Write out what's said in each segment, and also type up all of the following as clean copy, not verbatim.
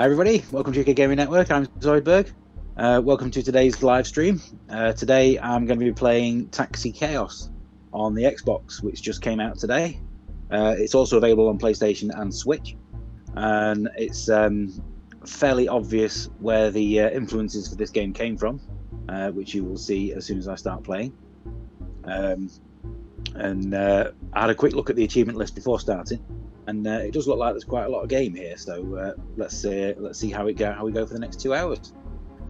Hi everybody, welcome to UKGN Network. I'm Zoidberg. Welcome to today's live stream. Today I'm going to be playing Taxi Chaos on the Xbox, which just came out today. It's also available on PlayStation and Switch, and it's fairly obvious where the influences for this game came from, which you will see as soon as I start playing. I had a quick look at the achievement list before starting, and it does look like there's quite a lot of game here. So let's see how we go for the next 2 hours.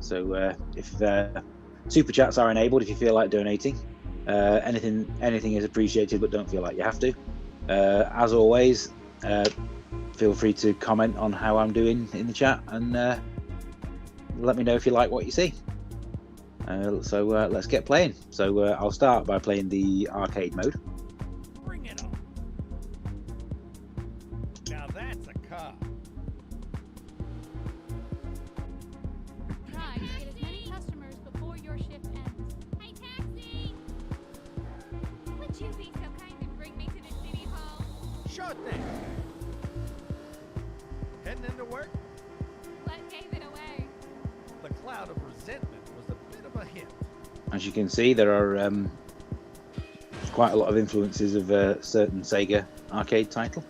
So if super chats are enabled, if you feel like donating, anything is appreciated, but don't feel like you have to. As always, feel free to comment on how I'm doing in the chat, and let me know if you like what you see. So let's get playing. So I'll start by playing the arcade mode. Bring it on. Now that's a car. Try to get as many customers before your shift ends. Hey, taxi! Would you be so kind and bring me to the city hall? Sure thing. Heading into work? What gave it away? The cloud of resentment was a bit of a hint. As you can see, there are quite a lot of influences of a certain Sega arcade title.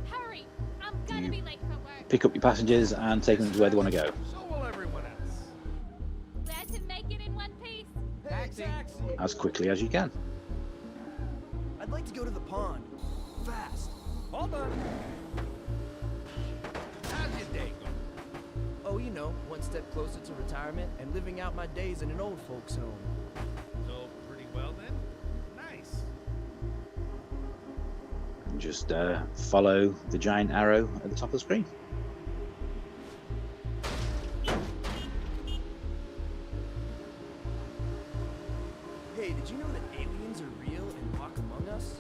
Hurry! I'm gonna be late for work. Pick up your passengers and take them to where they want to go. So will everyone else. Glad to make it in one piece. Hey, taxi. As quickly as you can. I'd like to go to the pond. Fast. Hold on. How's your day going? Oh, you know, one step closer to retirement and living out my days in an old folks' home. So pretty well then? Nice. And just follow the giant arrow at the top of the screen. Hey, did you know that aliens are real and walk among us?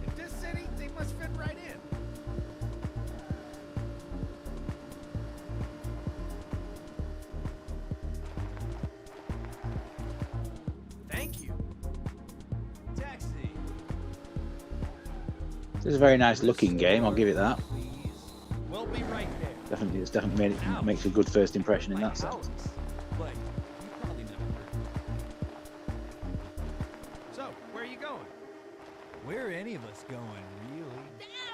In this city, they must fit right in. Thank you. Taxi. This is a very nice looking game, I'll give it that. Please. We'll be right there. It's definitely makes a good first impression in that sense. Like, you probably never heard. So, where are you going? Where are any of us going, really?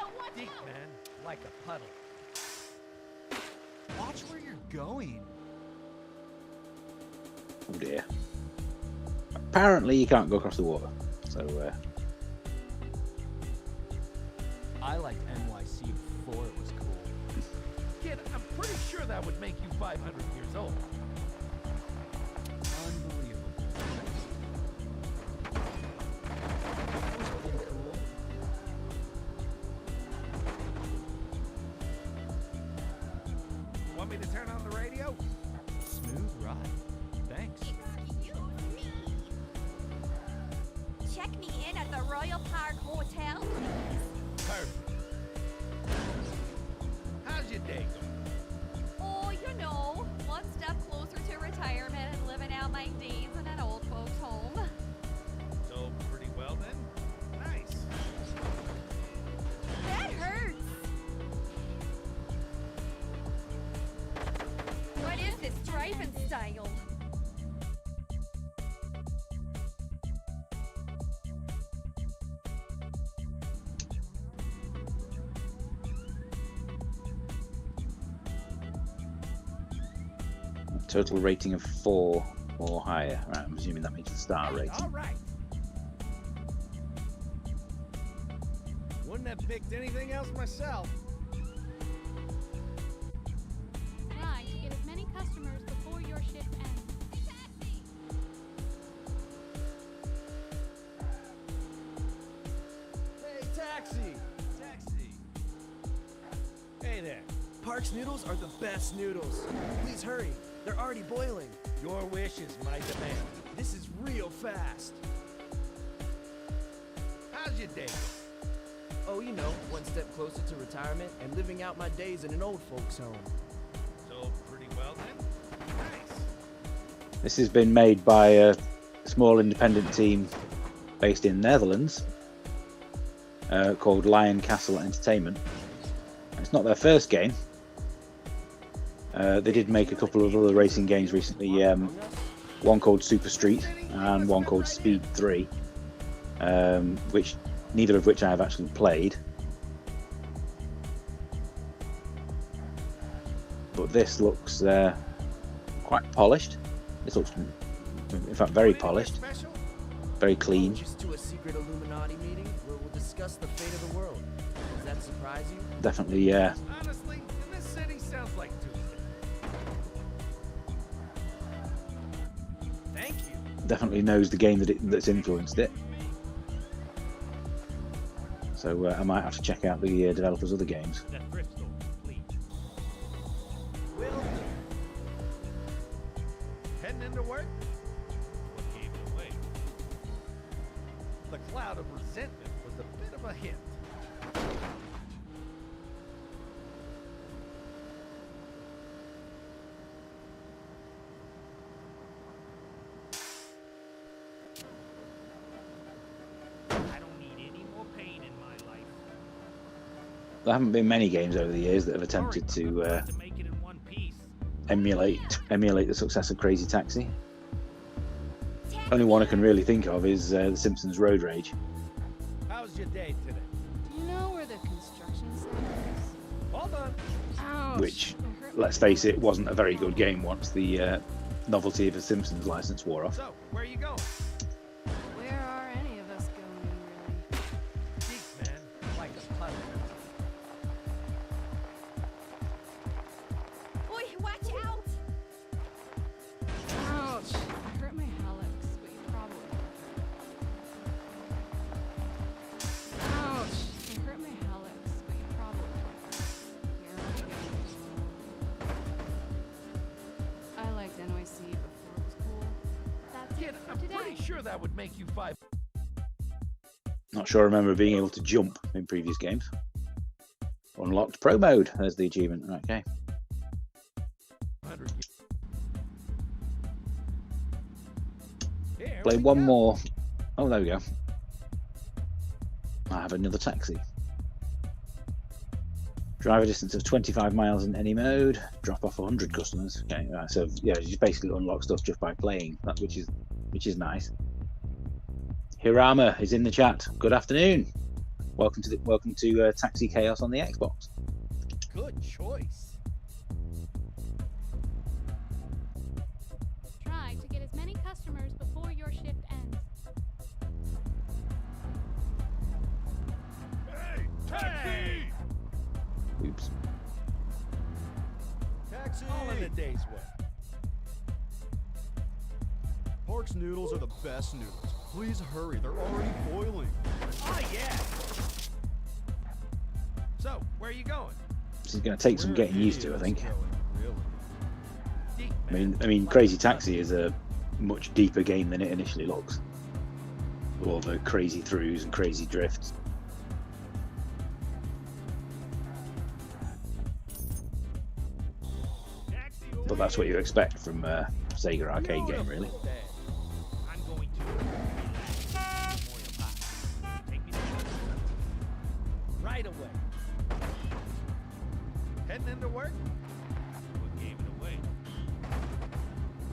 Ow, watch Deep, out! man. Like a puddle. Watch where you're going. Oh dear. Apparently you can't go across the water. So I liked NYC before it was cool. Kid, I'm pretty sure that would make you 500 years old. Unbelievable. Cool. Want me to turn on the radio? Smooth ride. Thanks. Excuse me. Check me in at the Royal Park Hotel, please. Perfect. How's your day going? Oh, you know, one step closer to retirement and living out my days in an old folks' home. So pretty well then? Nice. That hurts. What is this driving style? total rating of 4 or higher. Right, I'm assuming that means the star All rating. right. Wouldn't have picked anything else myself. Try to get as many customers before your shift ends. Hey, taxi! Taxi! Hey there. Park's noodles are the best noodles. Please hurry. They're already boiling. Your wish is my demand. This is real fast. How's your day? Oh, you know, one step closer to retirement and living out my days in an old folks' home. So pretty well then? Nice. This has been made by a small independent team based in Netherlands, called Lion Castle Entertainment. It's not their first game. They did make a couple of other racing games recently. One called Super Street and one called Speed 3, which neither of which I have actually played. But this looks quite polished. This looks, in fact, very polished, very clean. Just to a secret Illuminati meeting where we'll discuss the fate of the world. Does that surprise you? Definitely, Honestly, in this city sounds like Tuesday. Thank you. definitely knows the game that's influenced it. So I might have to check out the developers' other games. That thrift store, please. Will do. Heading into work? What gave it away? The cloud of resentment was a bit of a hint. I don't need any more pain in my life. There haven't been many games over the years that have attempted to To make it in one piece. emulate the success of Crazy Taxi. Only one I can really think of is The Simpsons Road Rage. How's your day today? Do you know where the construction site is? Hold on. Ouch. Which, It hurt let's my face it, wasn't a very good game once the novelty of the Simpsons license wore off. So, where are you going? Where are any of us going, really? Deep, man. Like a puzzle. Boy, watch out! Ouch. I hurt my hallux, but you probably... Ouch. I hurt my hallux, but you probably... Here we go. I liked NYC before it was cool. That's Kid, it for I'm today. pretty sure that would make you 5. Not sure I remember being able to jump in previous games. Unlocked Pro Mode. There's the achievement. Okay. 100 years. Here Play we one go. more. Oh, there we go. I have another taxi. Drive a distance of 25 miles in any mode. Drop off 100 customers. Okay, right, so yeah, you basically unlock stuff just by playing, which is nice. Hirama is in the chat. Good afternoon. Welcome to Taxi Chaos on the Xbox. Good choice. Try to get as many customers before your shift ends. Hey, taxi! Oops. Taxi! All in a day's work. Park's noodles are the best noodles. Please hurry, they're already boiling. Oh, yeah. So, where are you going? This is going to take some getting used to, I think. Really? Deep, I mean, Crazy Taxi is a much deeper game than it initially looks. With all the crazy throughs and crazy drifts. Taxi But that's what you expect from a Sega arcade game, really. Beautiful day. I'm going to relax. Memorial Park. Take me to right away. Heading into work? What gave it away?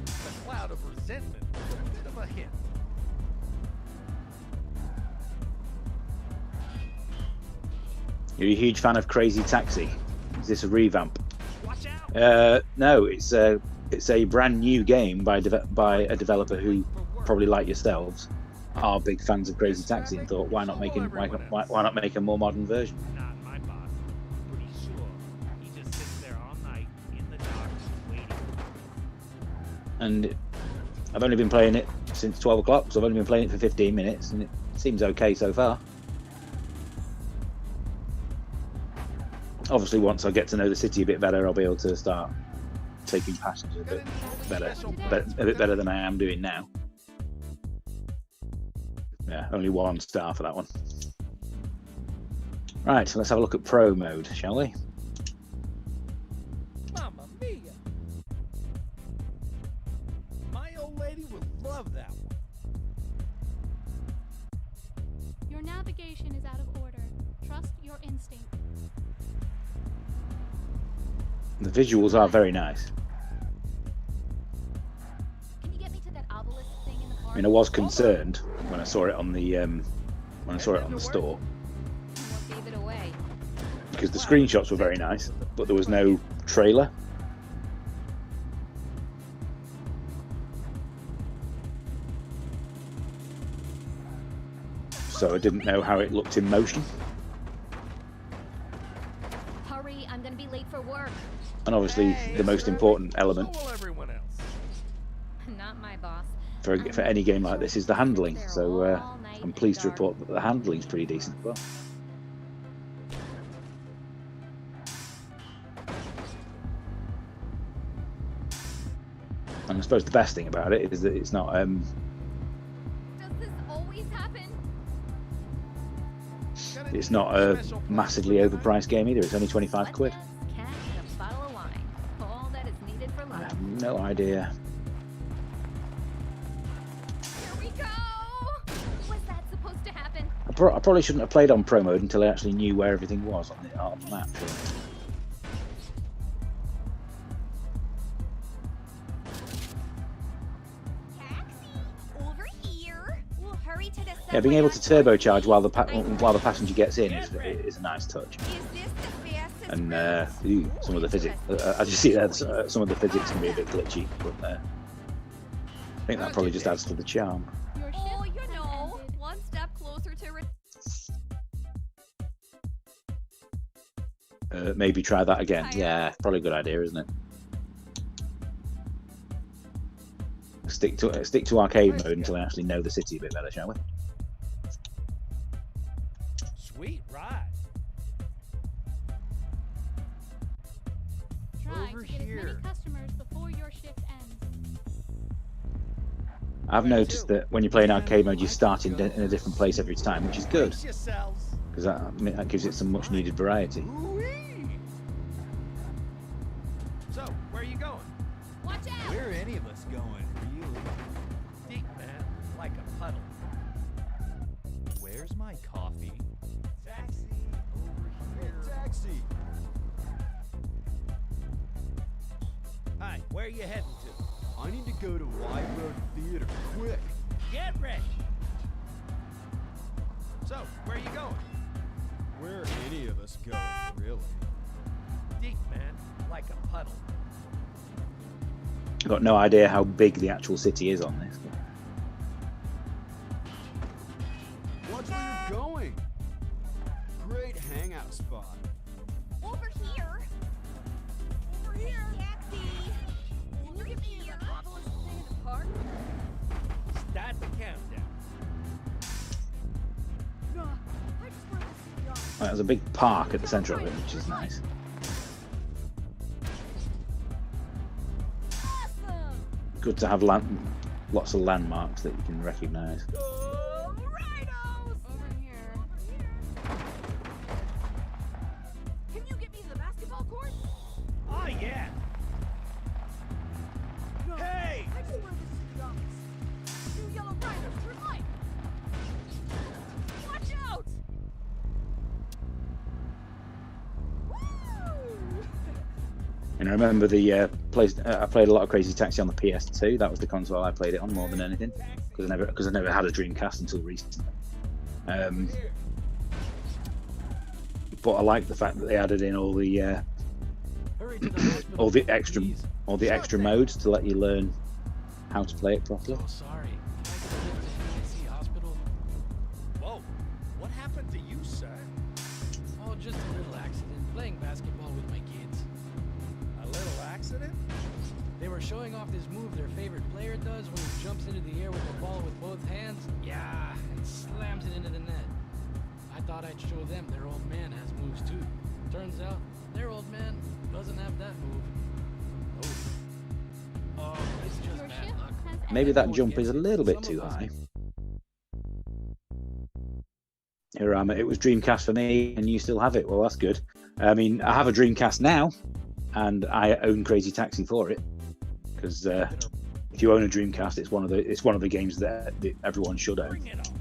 The cloud of resentment was a bit of a hint. You're a huge fan of Crazy Taxi. Is this a revamp? Watch out! No, it's a brand new game by a developer who, probably like yourselves, are big fans of Crazy Taxi and thought, why not make a more modern version? Not my boss. I'm pretty sure he just sits there all night in the dark waiting. And I've only been playing it since 12 o'clock, so I've only been playing it for 15 minutes, and it seems okay so far. Obviously, once I get to know the city a bit better, I'll be able to start taking passengers a bit better than I am doing now. Yeah, only 1 star for that one. Right, so let's have a look at Pro Mode, shall we? Mamma mia! My old lady would love that one. Your navigation is out of order. Trust your instinct. The visuals are very nice. Can you get me to that obelisk thing in the park? I mean, I was concerned when I saw it on the store, What gave it away? because the screenshots were very nice, but there was no trailer. So I didn't know how it looked in motion. Hurry, I'm gonna be late for work. And obviously the most important element So will everyone else. Not my boss. for any game like this is the handling. So I'm pleased to report that the handling is pretty decent as well. And I suppose the best thing about it is that it's not Does this always happen? it's not a massively overpriced game either. It's only 25 quid. Let's catch a bottle of wine. All that is needed for I life. have no idea. Here we go! Was that supposed to happen? I probably shouldn't have played on Pro Mode until I actually knew where everything was on the map. Taxi! Over here! We'll hurry to the Yeah, being able to turbocharge while the passenger gets in is a nice touch. Is this the fastest And route? some of the physics, as you see there, some of the physics can be a bit glitchy, but I think that probably just adds to the charm. Your shift Oh, you has know, ended. one step closer to Maybe try that again. Yeah, probably a good idea, isn't it? Stick to arcade mode until I actually know the city a bit better, shall we? Sweet ride. Try Over to get as many here. customers before your shift ends. I've noticed that when you play in arcade mode, you start in a different place every time, which is good, Brace yourselves. because that gives it some much needed variety. Ooh-wee. So, where are you going? Watch out! Where are any of us going, really? Deep, man. Like a puddle. Where's my coffee? Taxi. Over here. Taxi. Hi, where are you heading to? I need to go to Wide Road Theater, quick. Get ready. So, where are you going? Where are any of us going, really? Deep, man. Like a puddle. I've got no idea how big the actual city is on this. Watch where you're going. Great hangout spot. over here. Over here. Taxi. Can you get me an obelisk thing in the park? Start the countdown. No, I just wanted to see y'all. There's a big park at the centre of it, which is nice. Awesome. Good to have lots of landmarks that you can recognise. Go Rhinos! Over here. Can you get me to the basketball court? Oh, yeah. No, Hey! I just wanted to see the office. Two yellow Rhinos, turn right. Watch out! Woo! And I remember the place. I played a lot of Crazy Taxi on the PS2. That was the console I played it on more than anything, because I never had a Dreamcast until recently. But I like the fact that they added in all the Hurry to the hospital, all the extra please. modes to let you learn how to play it properly. Oh, sorry. Can I get a lift to UKC Hospital? Whoa. What happened to you, sir? Oh, just a little accident. Playing basketball with my kids. A little accident? They were showing off this move their favorite player does when he jumps into the air with the ball with both hands. Yeah, and slams it into the net. I thought I'd show them their old man has moves too. Turns out their old man doesn't have that move. Oh, it's just Your bad shift luck. has ended. Maybe that jump is a little bit too high. Here I am. It was Dreamcast for me, and you still have it. Well, that's good. I mean, I have a Dreamcast now, and I own Crazy Taxi for it, because if you own a Dreamcast, it's one of the games that everyone should own. Bring it on.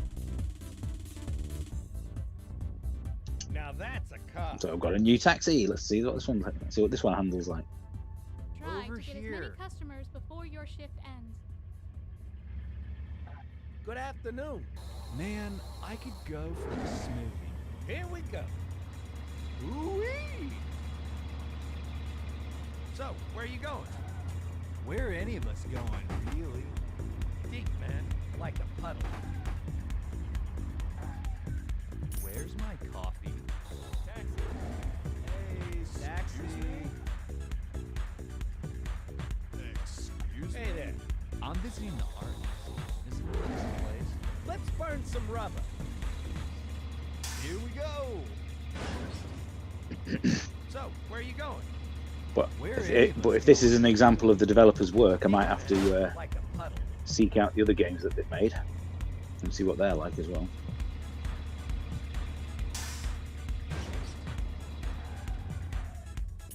Now that's a car. So I've got a new taxi. Let's see what this one. Let's see what this one handles like. Try Over to get as many here. customers before your shift ends. Good afternoon. Man, I could go for a smoothie. Here we go. Ooh-wee. So, where are you going? Where are any of us going, really? Deep, man. Like a puddle. Where's my coffee? Taxi. Hey, taxi. Excuse Hey there. I'm visiting the art museum. Is it a nice place? Let's burn some rubber. Here we go. So, where are you going? But Where if, are any of but us if this going? is an example of the developers' work, I might have to Like a puddle. seek out the other games that they've made and see what they're like as well.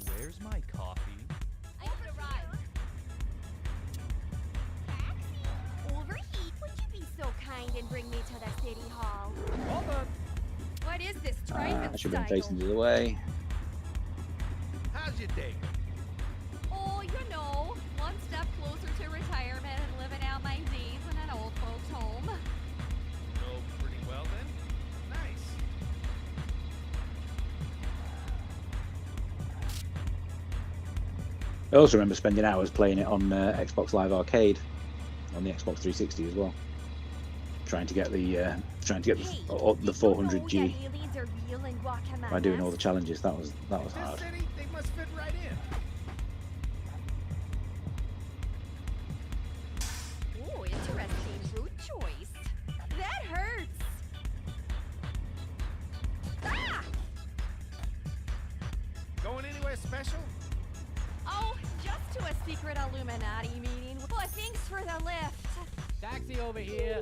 Where's my coffee? I need a ride. Taxi? Overheat? Would you be so kind and bring me to the city hall? Hold on. What is this I driving should have style? been facing the other way. How's your day? Oh, you know, one step closer to retirement and living out my days in an old folks' home. Oh, pretty well then. Nice. I also remember spending hours playing it on Xbox Live Arcade, on the Xbox 360 as well, trying to get the Hey, the did you know 400G that aliens are real in Guatemala? by doing all the challenges. That was This hard. city, they must fit right in. Oh, interesting route choice. That hurts. Ah! Going anywhere special? Oh, just to a secret Illuminati meeting. But thanks for the lift. Taxi over here.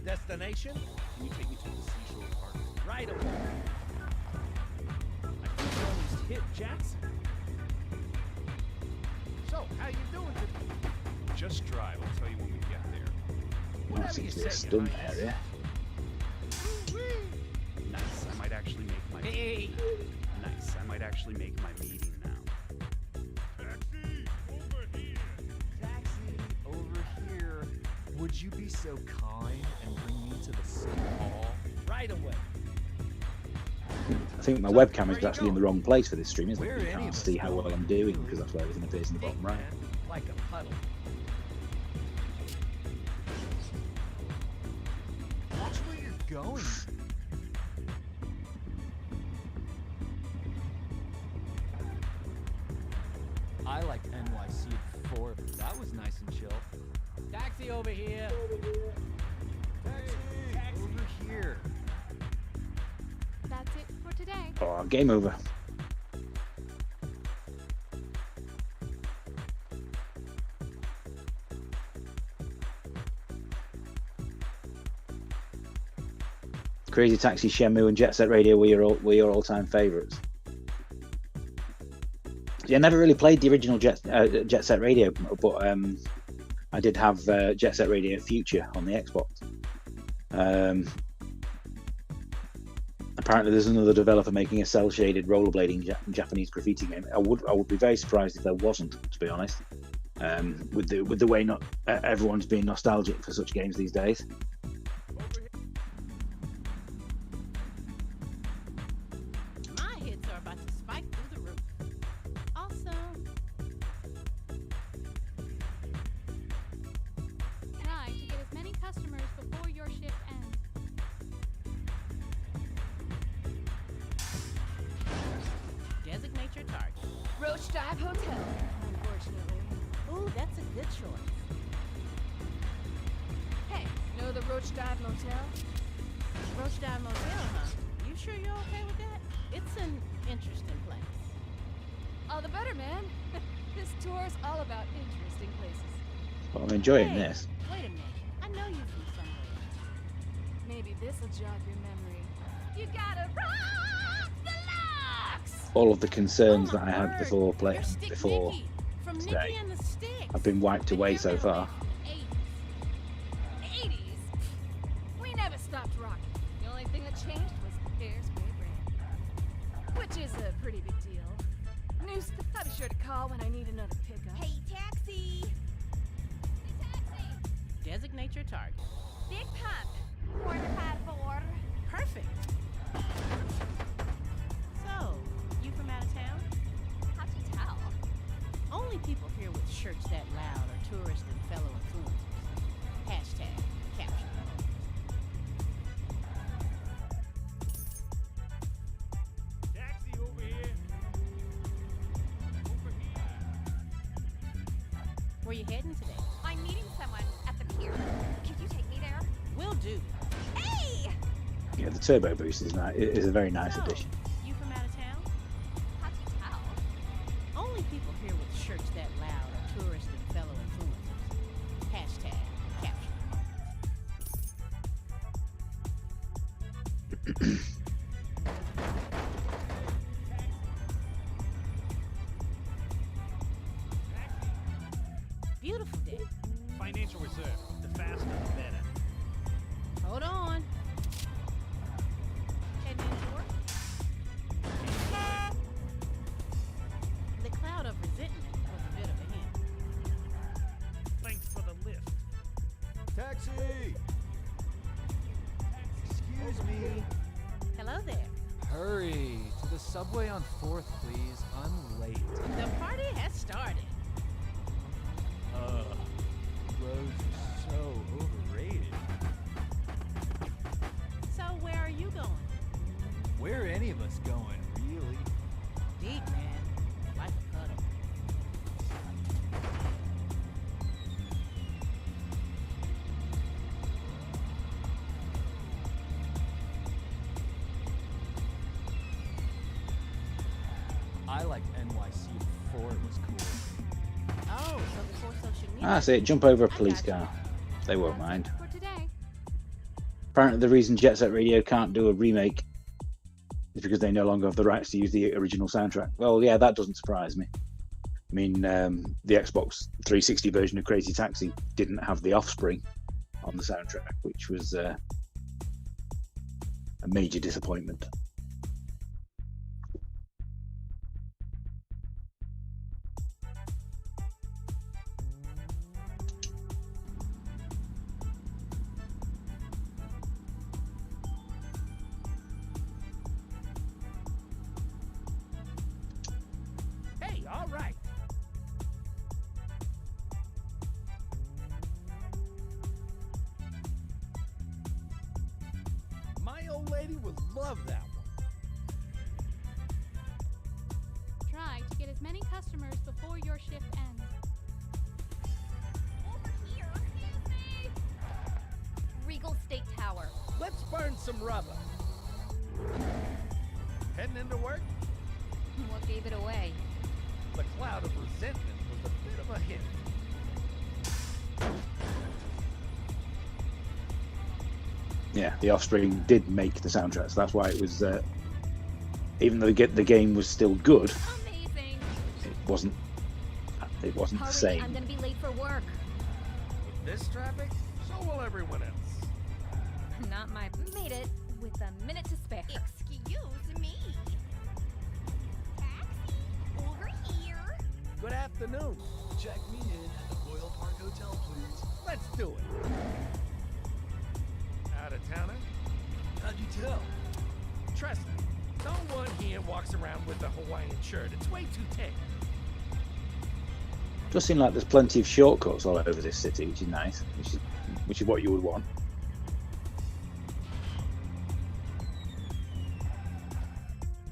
Destination? Can you take me to the seashore park? Right away. I think you almost hit Jackson. So, how you doing today? Just drive. I'll tell you when we get there. That Whatever seems you to be a say, stunt Your area. Nice. I might actually make my Hey. Nice. I might actually make my meeting now. Taxi over here. Would you be so kind and bring me to the city hall? Right away. I think my webcam is actually in the wrong place for this stream, isn't Where it? You are any can't of us see how well going, I'm doing really? because that's where everything appears in the bottom Deep, right. man. Like a puddle. Watch where you're going. I liked NYC before, but that was nice and chill. Taxi over here. Taxi over here. That's it for today. Oh, game over. Crazy Taxi, Shenmue, and Jet Set Radio were your all-time favourites. Yeah, I never really played the original Jet Set Radio, but I did have Jet Set Radio Future on the Xbox. Apparently, there's another developer making a cel-shaded rollerblading Japanese graffiti game. I would be very surprised if there wasn't, to be honest. With the way not everyone's being nostalgic for such games these days. My hits are about to spike through the roof. Awesome. Try to get as many customers before your shift ends. Designate your target. Roach Dive Hotel. Unfortunately. Ooh, that's a good choice. Hey, know the Roach Dive Motel? Roach Dive Motel, huh? You sure you're okay with that? It's an interesting place. All the better, man. This tour's all about interesting places. But I'm enjoying Hey, this. Wait a minute. I know you from somewhere. Maybe this'll jog your memory. You gotta rock the locks! All of the concerns Oh that I my had word. before You're Stick before Nicky from today. Nicky and the Sticks. have been wiped And away you're so middle far. aged. 80s? We never which is a pretty big deal. Noose, I'll be sure to call when I need another pickup. Hey, taxi! Designate your target. Big pump. Por favor. Perfect. So, you from out of town? How'd you tell? Only people here with shirts that loud are tourists and fellow influencers. Hashtag capture. Taxi over here. Over here. Where you heading today? I'm meeting someone at the pier. Could you take me there? Will do. Hey! Yeah, the turbo boost is a very nice So, addition. you from out of town? How'd you tell? Only people here with shirts that loud are tourists and fellow influencers. Hashtag capture. Beautiful day. Financial reserve. The faster, the better. Hold on. Heading into work? The cloud of resentment was a bit of a hint. Thanks for the lift. Taxi! Excuse me. Hello there. Hurry to the subway on 4th, please. I'm late. The party has started. Roads are so overrated. So where are you going? Where are any of us going, really? Deep, man. Like a puddle. I liked NYC before it was cool. Oh, so before social media. Ah, see it. Jump over a I police got you. car. They won't mind. For today. Apparently, the reason Jet Set Radio can't do a remake is because they no longer have the rights to use the original soundtrack. Well, yeah, that doesn't surprise me. I mean, the Xbox 360 version of Crazy Taxi didn't have The Offspring on the soundtrack, which was a major disappointment. Hey, all right. My old lady would love that one. Try to get as many customers before your shift ends. Over here. Excuse me. Regal State Tower. Let's burn some rubber. Heading into work? What gave it away? The cloud of resentment was a bit of a hint. Yeah, The Offspring did make the soundtrack, so that's why it was. Even though the game was still good, Amazing. it wasn't. It wasn't the Hurry, same. I'm gonna be late for work. With this traffic, so will everyone else. Not my. Made it with a minute to spare. Excuse me. Taxi. Over here. Good afternoon. Check me in at the Royal Park Hotel, please. Let's do it. Out of towner? How'd you tell? Trust me, no one here walks around with a Hawaiian shirt. It's way too thick. Does seem like there's plenty of shortcuts all over this city, which is nice. Which is what you would want.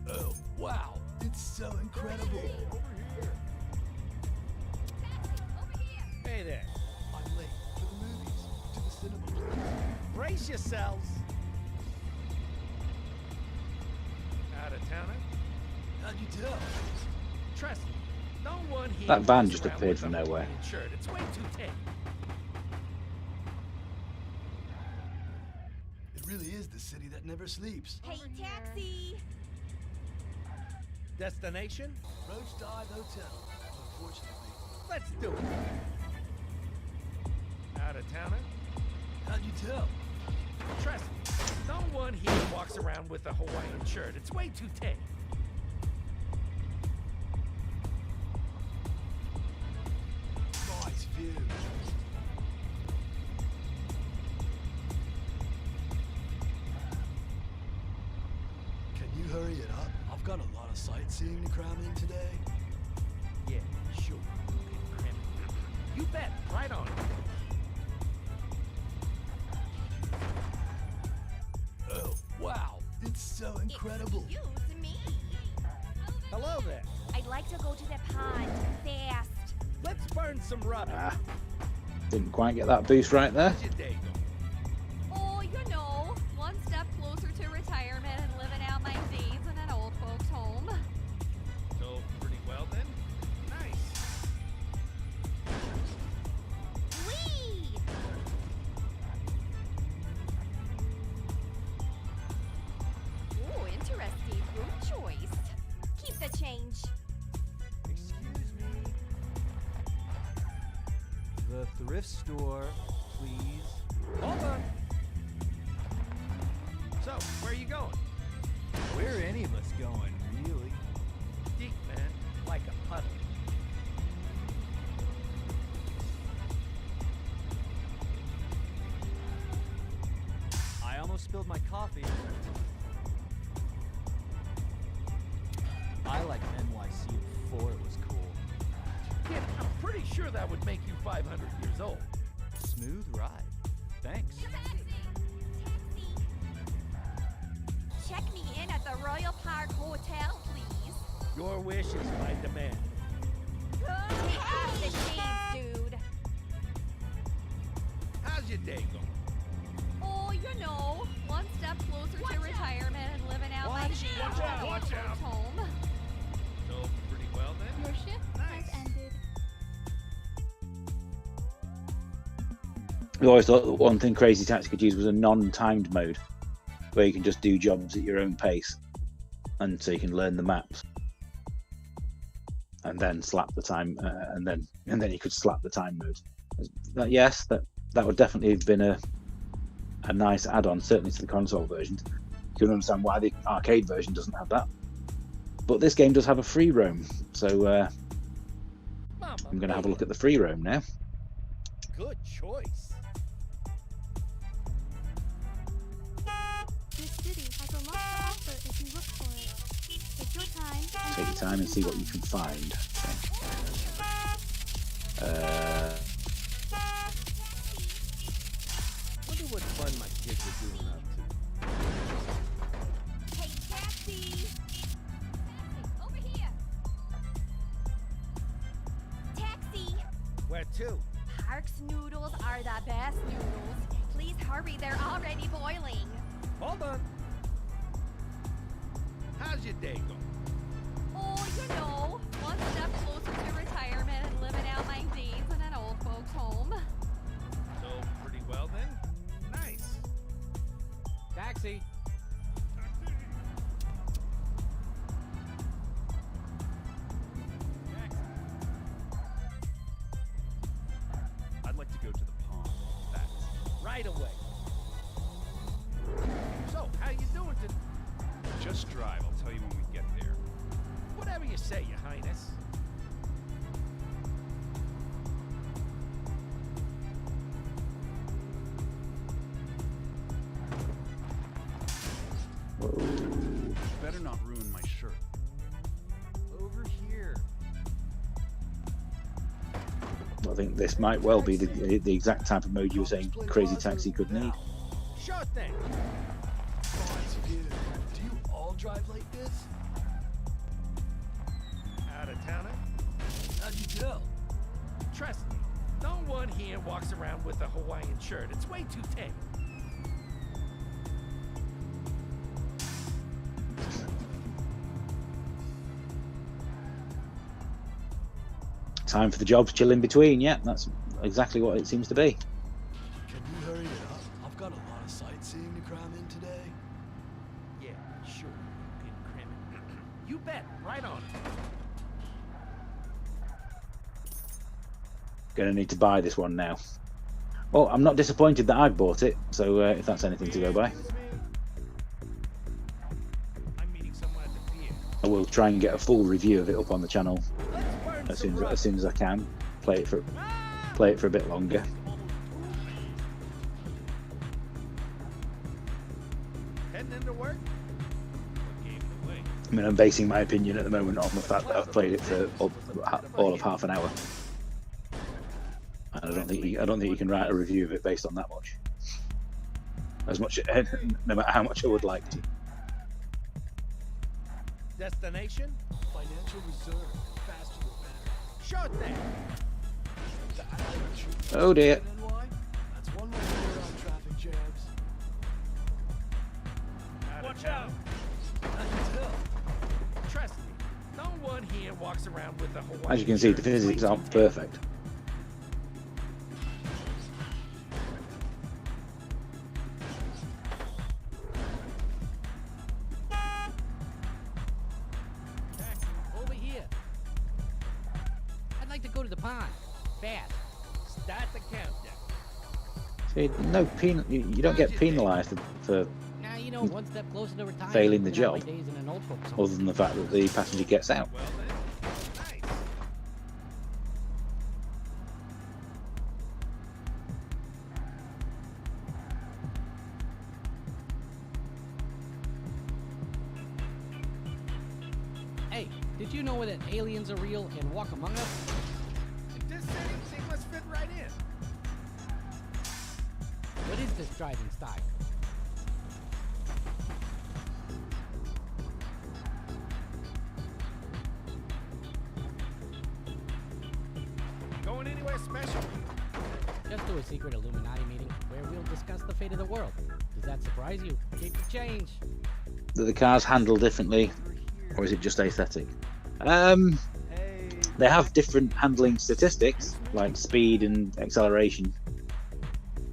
Oh, wow. It's so incredible. Hey there. I'm late for the movies. To the cinema, please. Brace yourselves. Out of towner? How'd you tell? Trust me, no one here. That van walks just around appeared with from a nowhere. Hawaiian shirt. It's way too thick. It really is the city that never sleeps. Hey, taxi. Destination? Roach Dive Hotel, unfortunately. Let's do it. Out of towner? How'd you tell? Trust me, no one here walks around with a Hawaiian shirt. It's way too thick. got a lot of sightseeing to cram in today. Yeah, sure. Okay, cram it. You bet. Right on. Oh, wow. It's so incredible. Excuse me. Hello there. I'd like to go to the pond fast. Let's burn some rubber. Ah, didn't quite get that boost right there. How's your day going? Oh, you know, one step closer to retirement and living out my days in an old folks' home. So, pretty well then? Nice. Whee! Ooh, interesting room choice. Keep the change. Excuse me. The thrift store, please. Hold on. So, where are you going? Where are any of us going, really? Deep, man. Like a puddle. I almost spilled my coffee. I like NYC before it was cool. Kid, I'm pretty sure that would make you 500 years old. Smooth ride. Thanks. Check me in at the Royal Park Hotel, please. Your wish is my demand. Take off the shades, dude. How's your day going? Oh, you know, one step closer to retirement and living out my days in Watch an out, old watch out. folks' home. So, pretty well then? Your shift Nice. has ended. I always thought that one thing Crazy Taxi could use was a non-timed mode, where you can just do jobs at your own pace, and so you can learn the maps, and then slap the time, and then you could slap the time mode. Yes, that would definitely have been a nice add-on, certainly to the console versions. You can understand why the arcade version doesn't have that, but this game does have a free roam, so I'm going to have a look at the free roam now. Good choice. This city has a lot to offer if you look for it. Take your time. And Take your time and see what you can find. Wonder what fun my kids are doing up to. Hey, taxi! Over here! Taxi! Where to? Park's noodles are the best noodles. Please hurry, they're already boiling. Hold on. How's your day going? oh, you know, one step closer to retirement and living out my days in an old folks' home. So, pretty well then? Nice. Taxi. I'd like to go to the pond. Fast. Right away. So, how you doing today? Just drive. I'll tell you when we get there. Whatever you say, Your Highness. Better not ruin my shirt. Over here. I think this might well be the exact type of mode you were saying Crazy Taxi could need. Sure thing. Guys, do you all drive like this? Out of towner? How'd you tell? Trust me, no one here walks around with a Hawaiian shirt. It's way too tame. Time for the jobs, chill in between. Yeah, that's exactly what it seems to be. Can you hurry it up? I've got a lot of sightseeing to cram in today. Yeah, sure. You can cram it. You bet. Right on. Gonna need to buy this one now. Well, I'm not disappointed that I've bought it, so if that's anything to go by, I'm meeting someone at the pier. I will try and get a full review of it up on the channel Let's burn as some soon rubber. as I can. Play it for a bit longer. Heading into work? What gave it away? I mean, I'm basing my opinion at the moment on the fact that I've played it for all of half an hour. And I don't think you can write a review of it based on that much. As much, no matter how much I would like to. Destination? Financial reserve. Faster the better. Sure thing. Oh dear. That's one more around traffic jams. Watch out! Trust me, no one here walks around with a Hawaiian As you can see, the shirt. physics aren't perfect. Over here. I'd like to go to the pond. Fast. Start the countdown. See, you don't get penalised for Now you know, one step closer to retirement. failing the living out my job, days in an old folks' home. other than the fact that the passenger gets out. Well then, nice. Hey, did you know that aliens are real and walk among us? In this setting, they must fit right in. What is this driving style? Going anywhere special? Just to a secret Illuminati meeting where we'll discuss the fate of the world. Does that surprise you? Keep the change. Do the cars handle differently, or is it just aesthetic? They have different handling statistics, like speed and acceleration,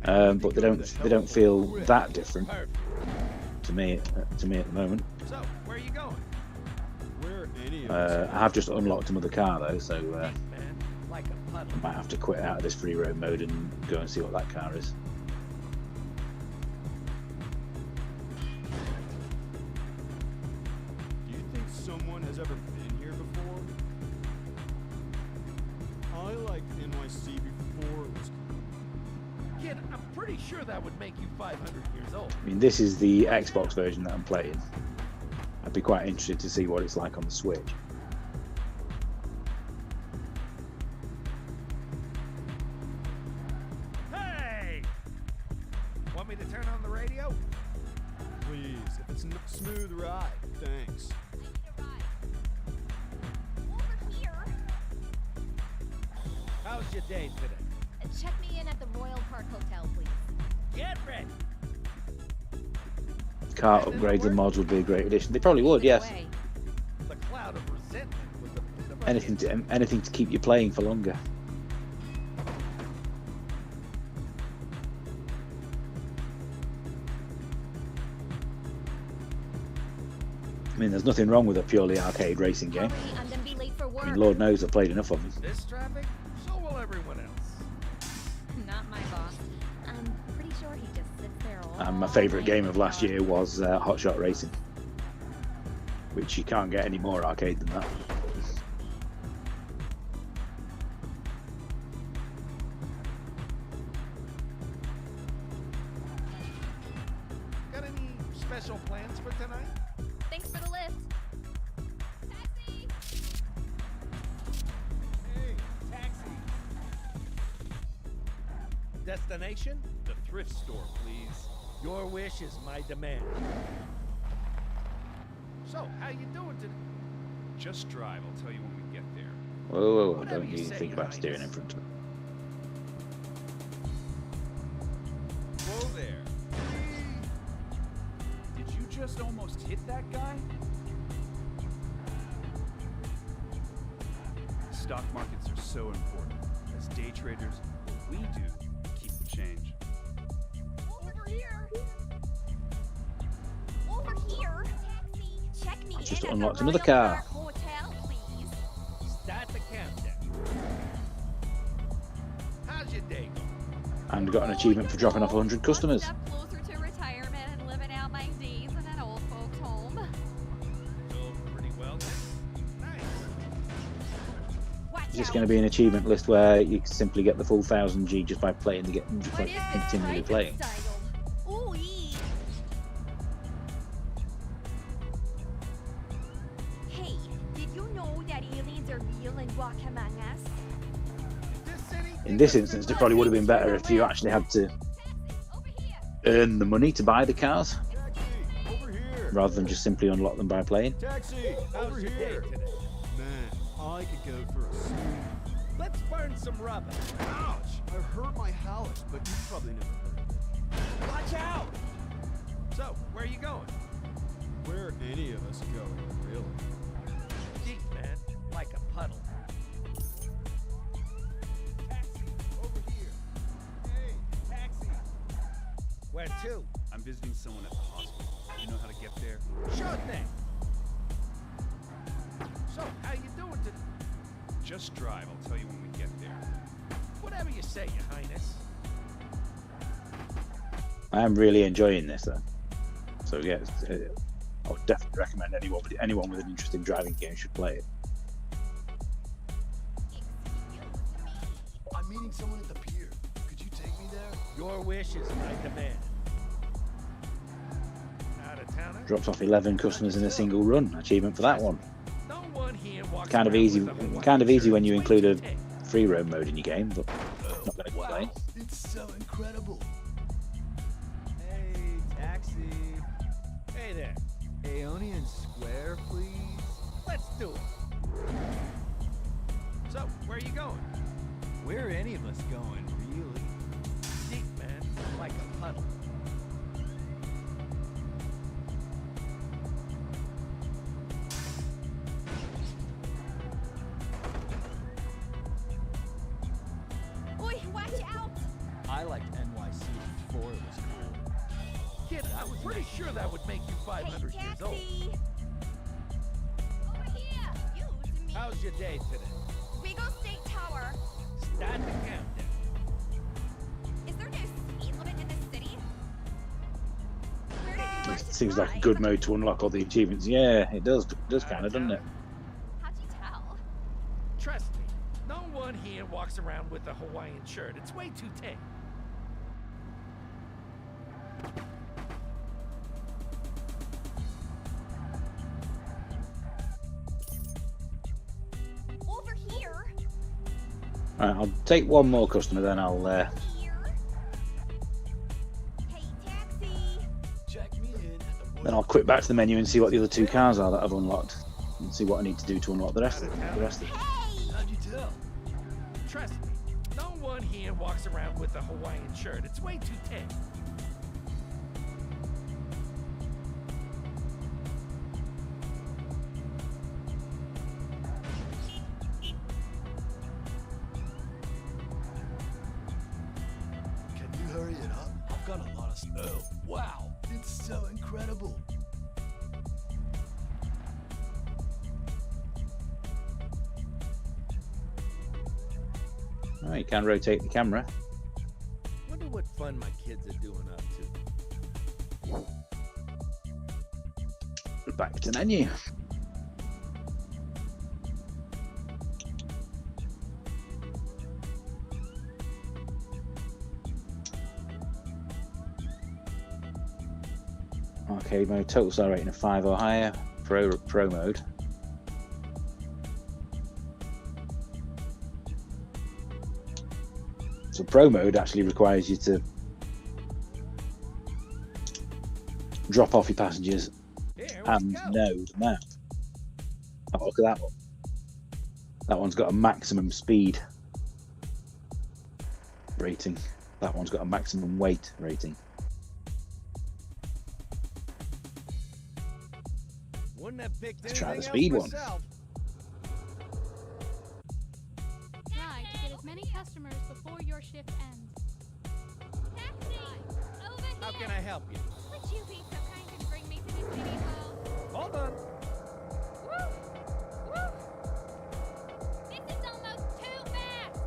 but they don't feel that different Perfect. to me at the moment. So, where are you going? Where any of us I have just unlocked another car though, so Man, like a puddle. I might have to quit out of this free roam mode and go and see what that car is. Do you think someone has ever been here before? I liked NYC before it was cool. Kid, I'm pretty sure that would make you 500 years old. I mean, this is the Xbox version that I'm playing. I'd be quite interested to see what it's like on the Switch. Hey! Want me to turn on the radio? Please, if it's smooth ride, thanks. Over here. How's your day today? Check me in at the Royal Park Hotel, please. Get ready. Car upgrades and mods would be a great addition. They probably would, yes. Way. The cloud of resentment was a bit of a Anything to keep you playing for longer. I mean, there's nothing wrong with a purely arcade racing game. Hurry and then be late for work. I mean, Lord knows I've played enough of them. This traffic, so will everyone else. Not my boss. I'm pretty sure he just sits there all And my favourite night game of last long. year was Hot Shot Racing, which you can't get any more arcade than that. Got any special plans for tonight? Thanks for the lift. Taxi! Hey, taxi. Destination? The thrift store, please. Your wish is my demand. So, how you doing today? Just drive. I'll tell you when we get there. Whoa, whoa, whoa, Whatever don't you you say, think Your about steering in Highness. front of me. Whoa there. Did you just almost hit that guy? Stock markets are so important. As day traders, what we do, keep the change. Over here. Over here. Taxi. Check me I've just in at unlocked the another Royal car. Park Hotel, please. Start the countdown. How's your day going? And got an achievement for dropping off 100 customers. One step closer to retirement and living out my days in an old folks' home. Doing pretty well then. Nice. Watch Is this out. going to be an achievement list where you can simply get the full 1000G just by playing just What by is this continually private playing? style? Ooh-wee. In this instance, it probably would have been better if you actually had to earn the money to buy the cars, Over here. rather than just simply unlock them by playing. Taxi, over here. Man, I could go for a swim. Let's burn some rubber. Ouch! I hurt my house, but you've probably never heard of it. Watch out! So, where are you going? Where any of us go, really. Deep, man. Like a puddle. Taxi, over here. Hey, taxi. Where to? I'm visiting someone at the hospital. You know how to get there? Sure thing. So, how you doing today? Just drive. I'll tell you when we get there. Whatever you say, Your Highness. I am really enjoying this, though. So yeah, I would definitely recommend anyone with an interest in driving games should play it. I'm meeting someone at the pier. Could you take me there? Your wish is my demand. Out of towner? Drops off 11 customers in a single run. Achievement for that one. No one here walks Kind of around easy. with a Hawaiian Kind of easy shirt. when you It's way include too a tame. free roam mode in your game, but not going to Wow, complain. it's so incredible. Hey, taxi. Hey there. Aeonian Square, please. Let's do it. So, where are you going? Where are any of us going, really? Deep, man. Like a puddle. Oi, watch out! I liked NYC before it was cool. Kid, I was pretty sure that would make you 500 Hey, years old. taxi! Over here! Use me! How's your day today? Regal State Tower! Start the countdown. Is there no speed limit in this city? Where did you learn It to seems like a drive? good mode to unlock all the achievements. Yeah, it does. It does kind of, doesn't it? How'd you tell? Trust me, no one here walks around with a Hawaiian shirt. It's way too tame. Over here! Right, I'll take one more customer, then I'll Here! Hey, taxi! Check me in at the then I'll quit back to the menu and see what the other two cars are that I've unlocked, and see what I need to do to unlock the rest of it. Hey! How'd you tell? Trust me, no one here walks around with a Hawaiian shirt. It's way too tame. Can you hurry it up? I've got a lot of Oh, wow. It's so incredible. Oh, you can rotate the camera. Wonder what fun my kids are doing up to. Back to menu. Arcade mode, total star rating of 5 or higher. Pro mode. So pro mode actually requires you to drop off your passengers Here and we go. know the map. Oh, look at that one. That one's got a maximum speed rating. That one's got a maximum weight rating. Wouldn't have picked Let's try the anything speed else one. myself. Try to get as many customers before your shift ends. Taxi! Over here! How can I help you? Would you be so kind and bring me to the city hall? Hold on. Woo! Woo! This is almost too fast!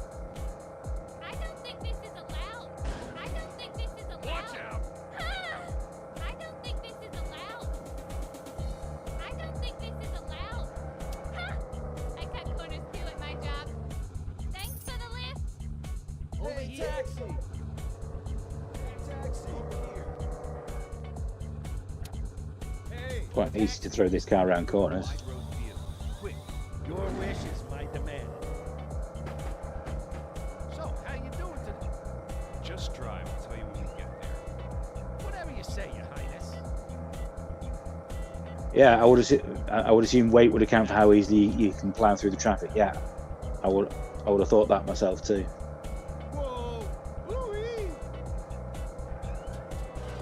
I don't think this is allowed! I don't think this is allowed! Watch out. Ah! I don't think this is allowed! I don't think this is allowed! Ha! I cut corners too at my job. Thanks for the lift! Over Hey, here. taxi! Hey, taxi! Hey. Quite easy to throw this car around corners. Light road vehicle. Quick. Your wish is my demand. So, how Just drive. I'll tell you when we get there. Whatever you say, Your Highness. Yeah, I would assume weight would account for how easily you can plow through the traffic. Yeah, I would have thought that myself too. Whoa! Woo-wee!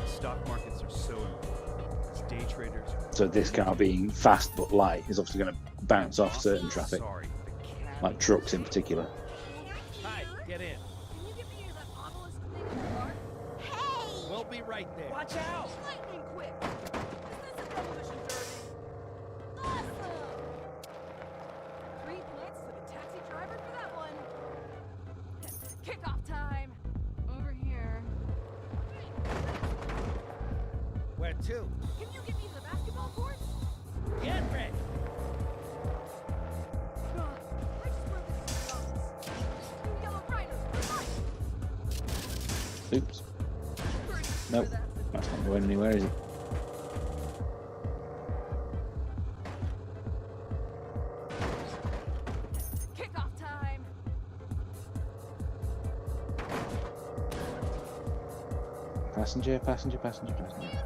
Stock markets are so important. As day traders. So this car being fast but light is obviously going to bounce off certain traffic, Sorry, the cab like trucks in particular. Hi, get in. Can you get me that obelisk thing in the park? Hey! We'll be right there. Watch out! Lightning quick! Is this a demolition derby? Awesome! 3 points to the taxi driver for that one. Kickoff time! Over here. Where to? Can you get me to the basketball court? Get ready. I just wrote this in the office. 2 yellow rhinos for life! Oops, Pretty sure nope, that's it. that's not going anywhere, is it? Kickoff time! Passenger, passenger, passenger, passenger.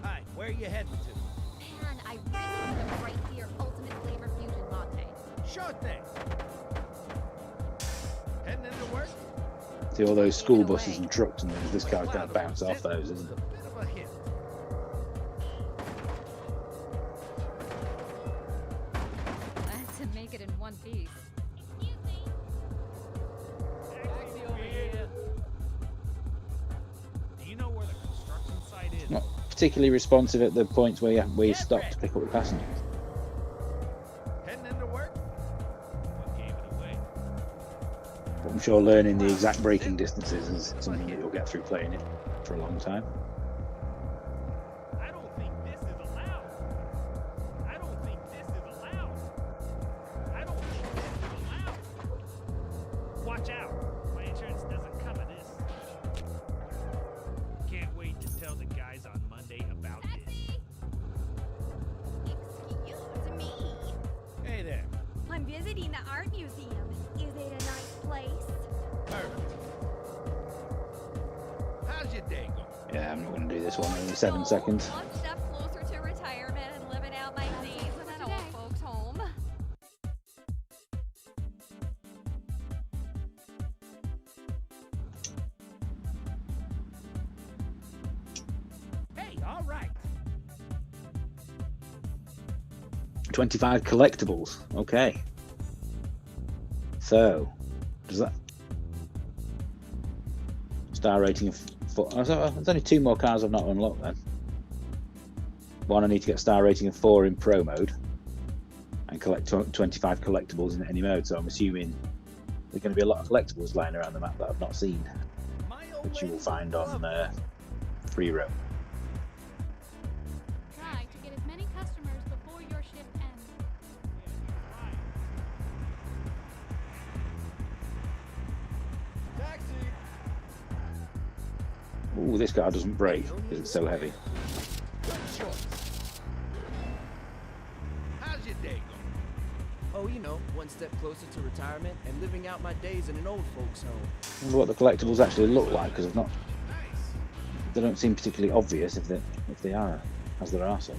Hi, where are you heading to? Man, I really need a right here ultimate flavor fusion latte. Sure thing. Heading into work? See all those school buses and trucks and things. This car's going to bounce off those, isn't A it? bit of a hint. Glad to make it in one piece. Excuse me. Taxi over here. Do you know where the construction site is? Not particularly responsive at the points where you stop to pick up the passengers. Heading into work? What gave it away? But I'm sure learning the exact braking distances is something that you'll get through playing it for a long time. I don't think this is allowed. I don't think this is allowed. I don't think this is allowed. Watch out. My insurance doesn't cover this. Can't wait to tell the guys on Monday about this. Taxi! Excuse me. Hey there. I'm visiting the art museum. Is it a nice place? Perfect. How's your day going? Yeah, I'm not going to do this one in 7 seconds. One step closer to retirement and living out my days in an old folks' home. Hey, all right. 25 collectibles. Okay. So, does that star rating of 4? There's only 2 more cars I've not unlocked then. One, I need to get star rating of 4 in pro mode and collect 25 collectibles in any mode. So I'm assuming there's going to be a lot of collectibles lying around the map that I've not seen, My old which you will lady's find on lovely. free roam. Try to get as many customers before your shift ends. Taxi. Ooh, this car doesn't brake because it's so heavy. Good choice. How's your day going? Oh, you know, one step closer to retirement and living out my days in an old folks' home. I wonder what the collectibles actually look like, because Nice. they don't seem particularly obvious if they are, as there are some.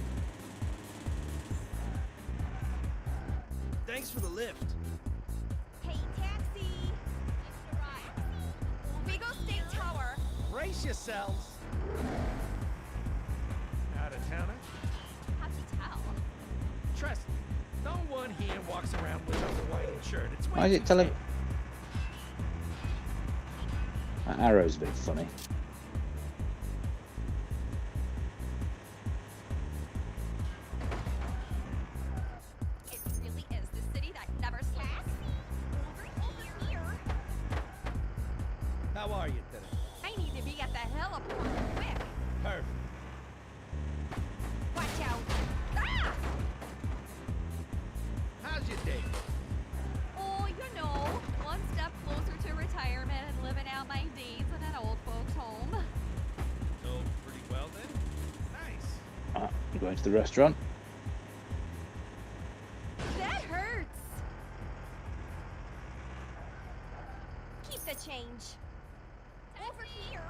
Thanks for the lift. Hey, taxi! Extra ride. Vigo State Tower. Brace yourselves. Out of towner? How'd you tell? Trust me, no one here walks around without a white shirt. It's Why way is too it telling? safe. That arrow's a bit funny. It really is the city that never sleeps. Over here. How are you today? I need to be at the heliport quick. Perfect. Watch out. Ah! How's your day? Oh, you know, one step closer to retirement and living out my days in an old folks' home. So pretty well then. Nice. I'm going to the restaurant. That hurts. the change. Over here.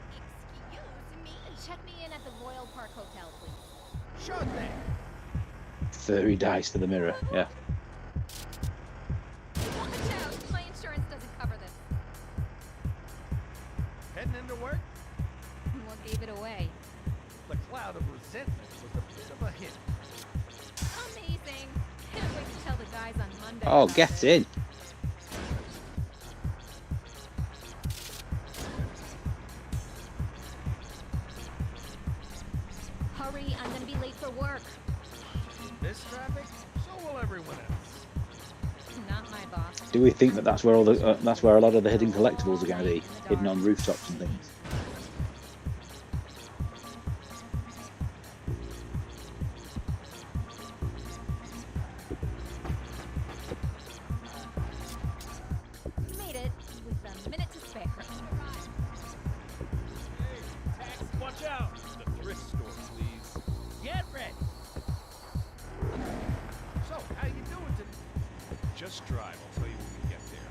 Excuse me. Check me in at the Royal Park Hotel, please. Sure thing. 30 dice for the mirror. Yeah. Watch out. My insurance doesn't cover this. Heading into work? What gave it away? The cloud of resentment was a bit of a hit. Amazing. Can't wait to tell the guys on Monday. Oh, about get this. in. Hurry, I'm gonna be late for work. This traffic? So will everyone else. Not my boss. Do we think that that's where all the that's where a lot of the hidden collectibles are going to be, hidden on rooftops and things? Made it with a minute to spare. Watch out! The thrift store, please. Get ready. So, how you doing today? Just drive. I'll tell you when we get there.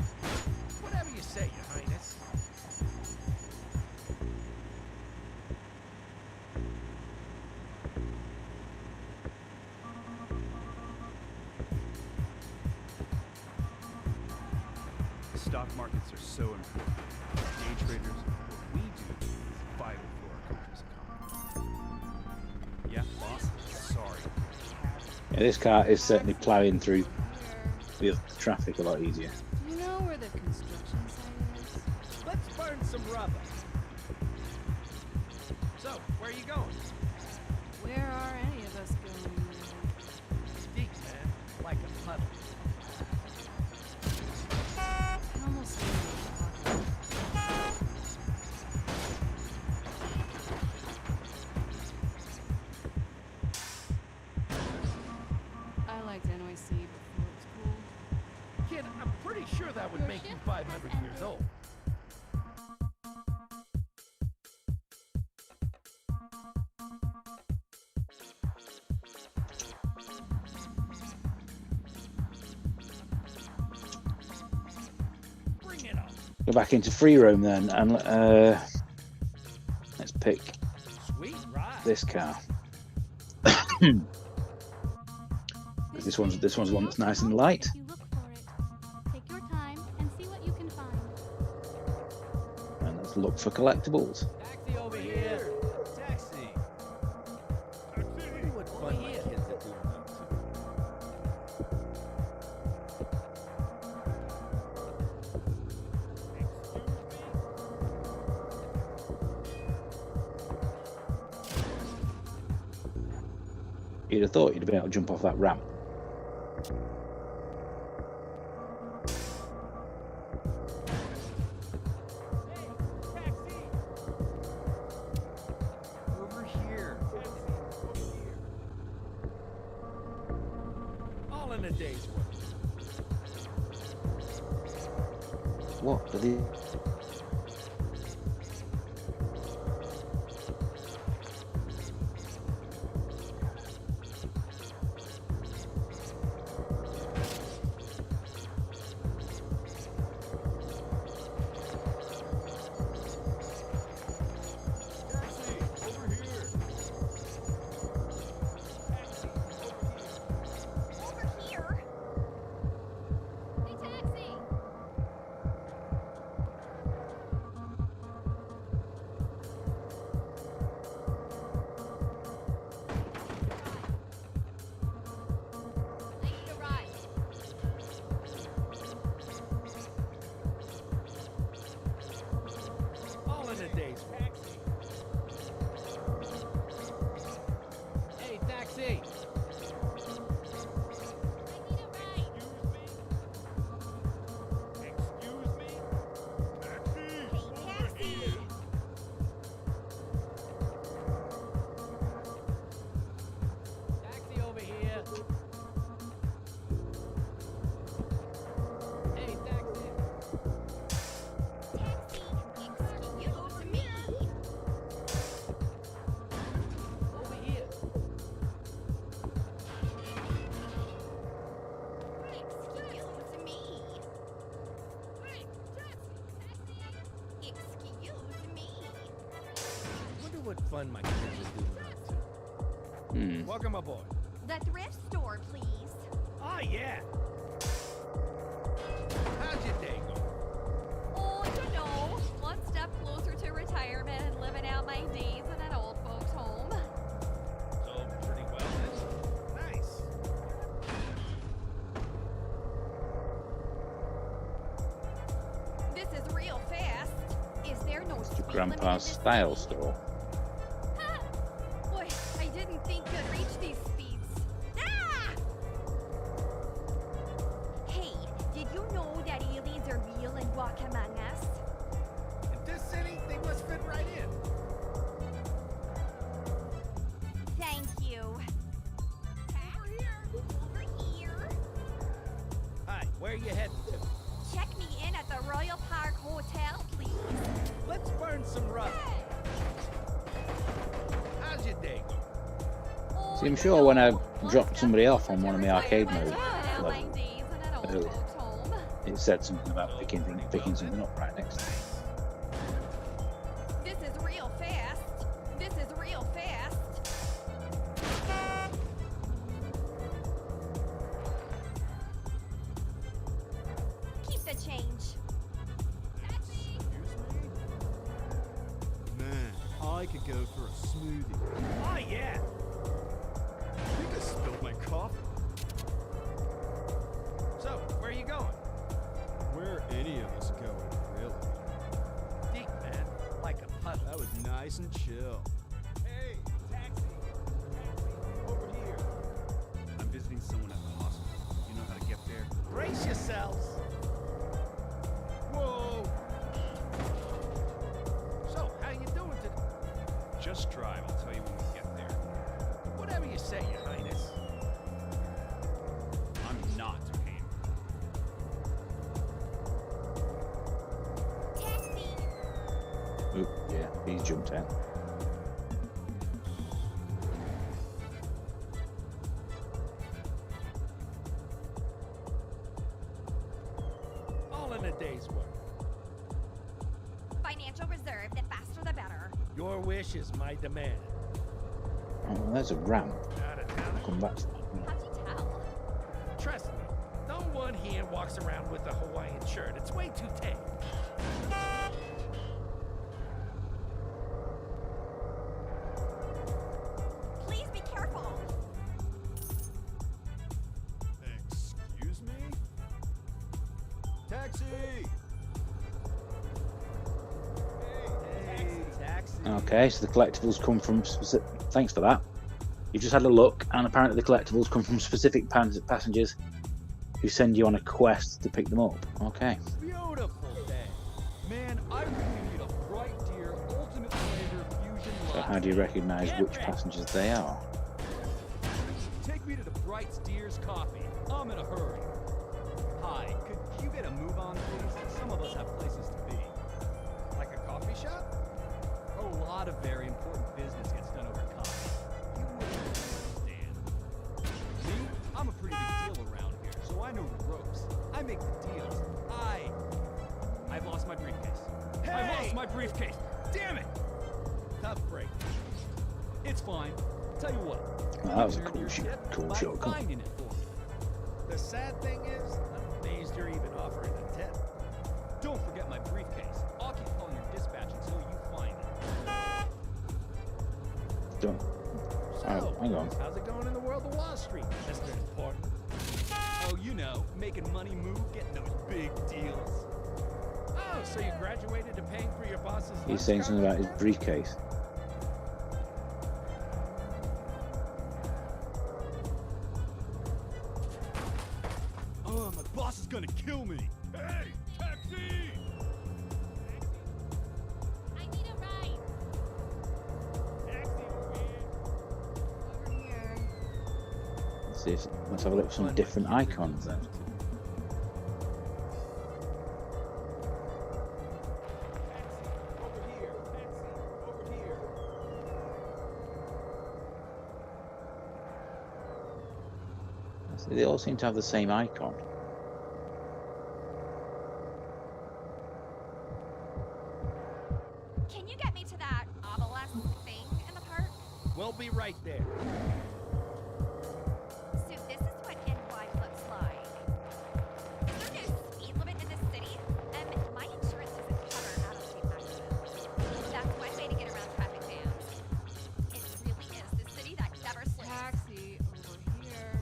Whatever you say, Your Highness. Stock markets are so important. Day traders, what we do is vital for our country's economy. Yeah, boss? Sorry. Yeah, this car is certainly ploughing through the traffic a lot easier. Do you know where the construction site is? Let's burn some rubber. So, where are you going? Where are any of us going? Deep, man. Like a puddle. I almost feel I liked NYC before it was cool. Kid, I'm pretty sure that would Your make you shift 500 has years old. Bring it on. Go back into free roam then, and let's pick Sweet ride. this car. This one's the one that's nice and light. You look for it. Take your time and see what you can find. And let's look for collectibles. Taxi over here. Taxi. What fun my kids are doing up to. You'd have thought you'd have been able to jump off that ramp. Over here. All in a day's work. What are the? Taxi, over here. Over here. Hey, taxi. would fund my kids to do that too. Welcome aboard. The thrift store, please. Oh, yeah. How's your day going? Oh, you know, one step closer to retirement and living out my days in an old folks' home. So pretty well then. Nice. This is real fast. Is there no To speed limit in Grandpa's this style city? store. Ha! Boy, I didn't think you'd reach these speeds. Ah! Hey, did you know that aliens are real and walk among us? In this city, they must fit right in. Thank you. Over here. Over here. Hi, where are you heading to? Check me in at the Royal Park Hotel, please. Let's burn some rubber. How's your day going? Oh, See, I'm you sure when I know, one dropped step somebody off closer on one to of my arcade retirement mode and living out my levels days in an old earlier, folks' home. it said something about picking something up right next to it. This is real fast. This is real fast. Keep the change. Taxi! Man, I could go for a smoothie. Oh, yeah. I think I spilled my coffee. So, where are you going? Where are any of us going, really? Deep, man. Like a puddle. That was nice and chill. Hey, taxi. Taxi, over here. I'm visiting someone at the hospital. You know how to get there? Brace yourselves. Whoa. So, how you doing today? Just drive. I'll tell you when we get there. Whatever you say, Your Highness. I'm not paying. Taxi! Oop, yeah, he's jumped out. All in a day's work. Financial reserve, the faster the better. Your wish is my demand. Oh, well, there's a ramp. Out of town. I'll come back to that. How'd you tell? Trust me, no one here walks around with a Hawaiian shirt. It's way too tame. Please be careful. Excuse me? Taxi! Hey, taxi. Okay, so the collectibles come from specific. Thanks for that. You've just had a look, and apparently the collectibles come from specific passengers who send you on a quest to pick them up. Okay. Beautiful day. Man, I really need a bright deer ultimate flavor fusion So latte. how do you recognise Get which ready. passengers they are? Take me to the Bright Steers Coffee. I'm in a hurry. Hi, could you get a move on, please? Some of us have places to be. Like a coffee shop? A lot of very important business gets done over coffee. You wouldn't understand. Me? I'm a pretty big deal around here, so I know the ropes. I make the deals. I've lost my briefcase. I lost my briefcase. Damn it! Tough break. It's fine. Tell you what. Well, that was a you earned cool your tip cool by shortcut. finding it for me. The sad thing is, I'm amazed you're even offering a tip. Don't forget my briefcase. I'll keep calling your dispatch until you find it. Don't. So, hang on. how's it going in the world of Wall Street, Mr. Important? Oh, you know, making money move, getting those big deals. Oh, so you graduated to paying for your boss's He's lunch saying something about his card? briefcase. Oh, my boss is gonna kill me. Hey, taxi! I need a ride. Taxi over here. Over here. Let's have a look at some different icons then. Over here. Taxi, over here. So they all seem to have the same icon. Can you get me to that obelisk thing? We'll be right there. So this is what NY looks like. Is there no speed limit in this city? My insurance doesn't cover out-of-state accidents. That's one way to get around traffic jams. It really is the city that never sleeps. Taxi over here.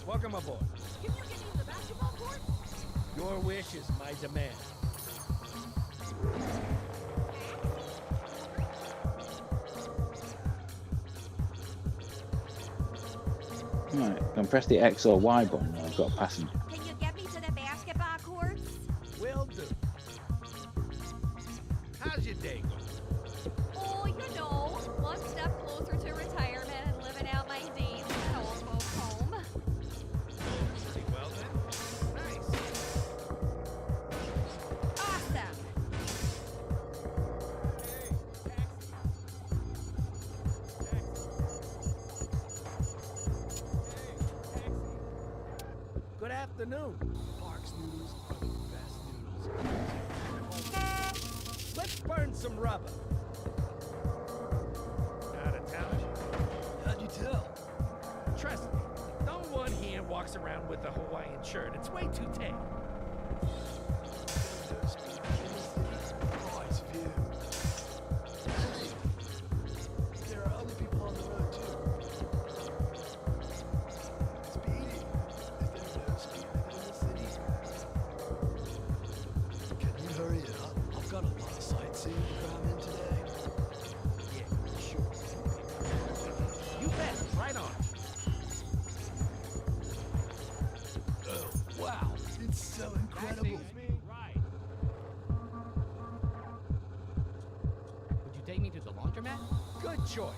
Welcome aboard. Can you get me to the basketball court? Your wish is my demand. Right, I can press the X or Y button when I've got a passenger. Can you get me to the basketball courts? Will do. How's your day going? Oh, you know, one step closer to retirement and living out my days in an old folks' home. Pretty well then. Nice. Awesome. Good afternoon. Park's noodles are the best noodles. Let's burn some rubber. Out of town? How'd you tell? Trust me, no one here walks around with a Hawaiian shirt. It's way too tame. No speed in the city. Nice view. Hey, there are other people on the road too. Speedy. Is there no speed limit in the city? Can you hurry it up? I've got a lot of sightseeing to cram in today. Yeah, sure. You bet. Right on. Oh, wow. It's so incredible. Right. Would you take me to the laundromat? Good choice.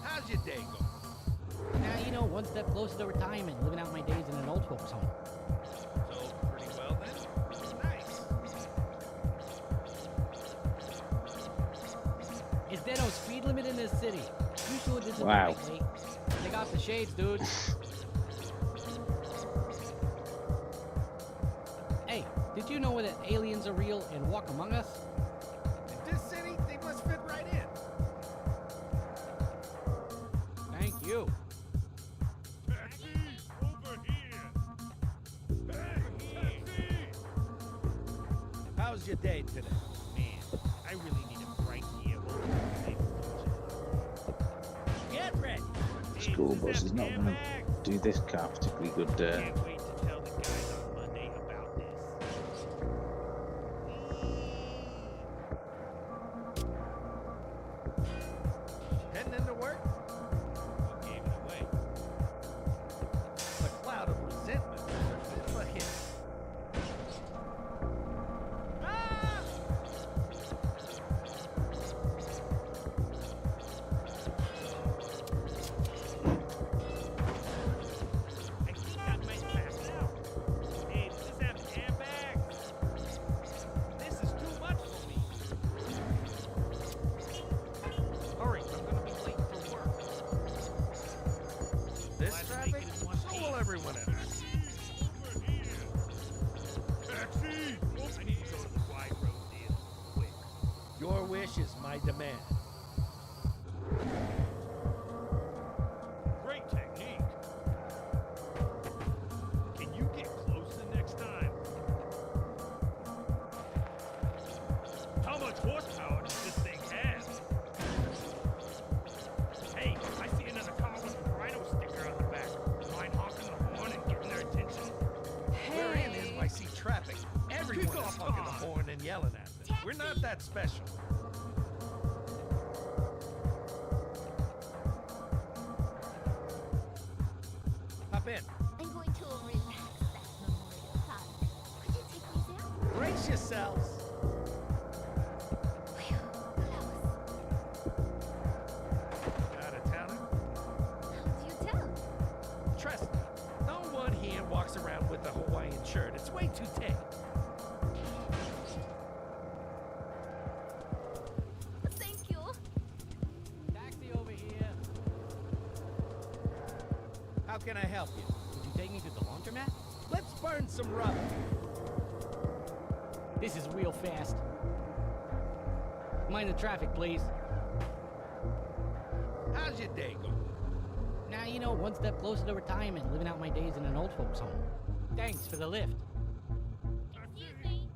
How's your day going? Nah, you know, one step closer to retirement, living out my days in an old folks' home. So, pretty well then? Nice. Is there no speed limit in this city? You sure this is Wow. the right way? Take off the shades, dude. Hey, did you know that aliens are real and walk among us? In this city, they must fit right in. Thank you. Taxi, over here. Hey, taxi! How's your day today? Man, I really need a bright year. Get ready. School bus is not going to do this car particularly good. Can't wait to tell the guys on Monday about this. Heading into work? What gave it away? A cloud of resentment. A bit of a hit. Ah! I think I might pass out. Hey, does this have airbags? This is too much for me. Hurry, I'm gonna be late for work. This Glad to traffic? make it in one So will piece. everyone else. Over here. Taxi! I need to go to the wide road theater quick. Your wish is my demand. Great technique. Can you get closer next time? How much horsepower does this thing have? Hey, I see another car with a rhino sticker on the back. Mind honking the horn and getting their attention? We're in NYC traffic. Everyone Kick is off honking the time. horn and yelling at them. We're not that special. Hop in. I'm going to relax that Memorial Park. Could you take me there? Brace yourselves. Phew, close. Out of towner? How do you tell? Trust me, no one here walks around with a Hawaiian shirt. It's way too tame. Thank you. Taxi over here. How can I help you? Would you take me to the laundromat? Let's burn some rubber. This is real fast. Mind the traffic, please. How's your day going? Now, you know, one step closer to retirement, living out my days in an old folks home. Thanks for the lift. Excuse me.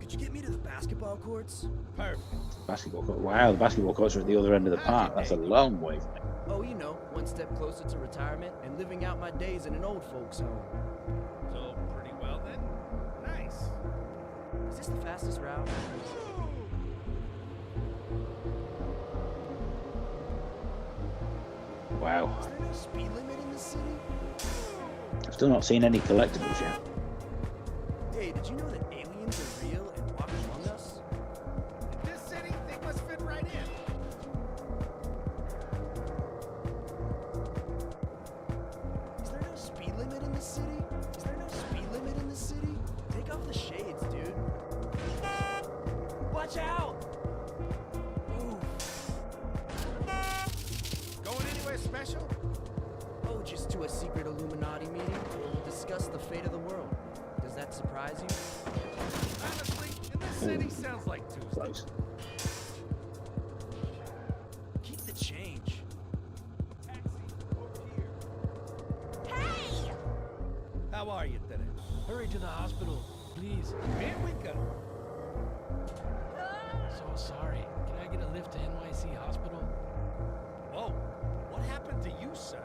Could you get me to the basketball courts? Perfect. Basketball court. Wow, the basketball courts are at the other end of the park. That's a long way from it. Oh, you know, one step closer to retirement and living out my days in an old folks home. So pretty well then. Nice. Is this the fastest route? Wow. Is there no speed limit in the city? I've still not seen any collectibles yet. Hey, did you know that aliens are real and walk among us? In this city, they must fit right in. Is there no speed limit in the city? Is there no speed limit in the city? Take off the shades, dude. Watch out! Ooh. Going anywhere special? Oh, just to a secret Illuminati meeting. We'll discuss the fate of the world. Does that surprise you? Honestly, in this city, sounds like Tuesday. Close. Keep the change. Hey! How are you today? Hurry to the hospital, please. Here we go. So sorry. Can I get a lift to NYC Hospital? Whoa, what happened to you, sir?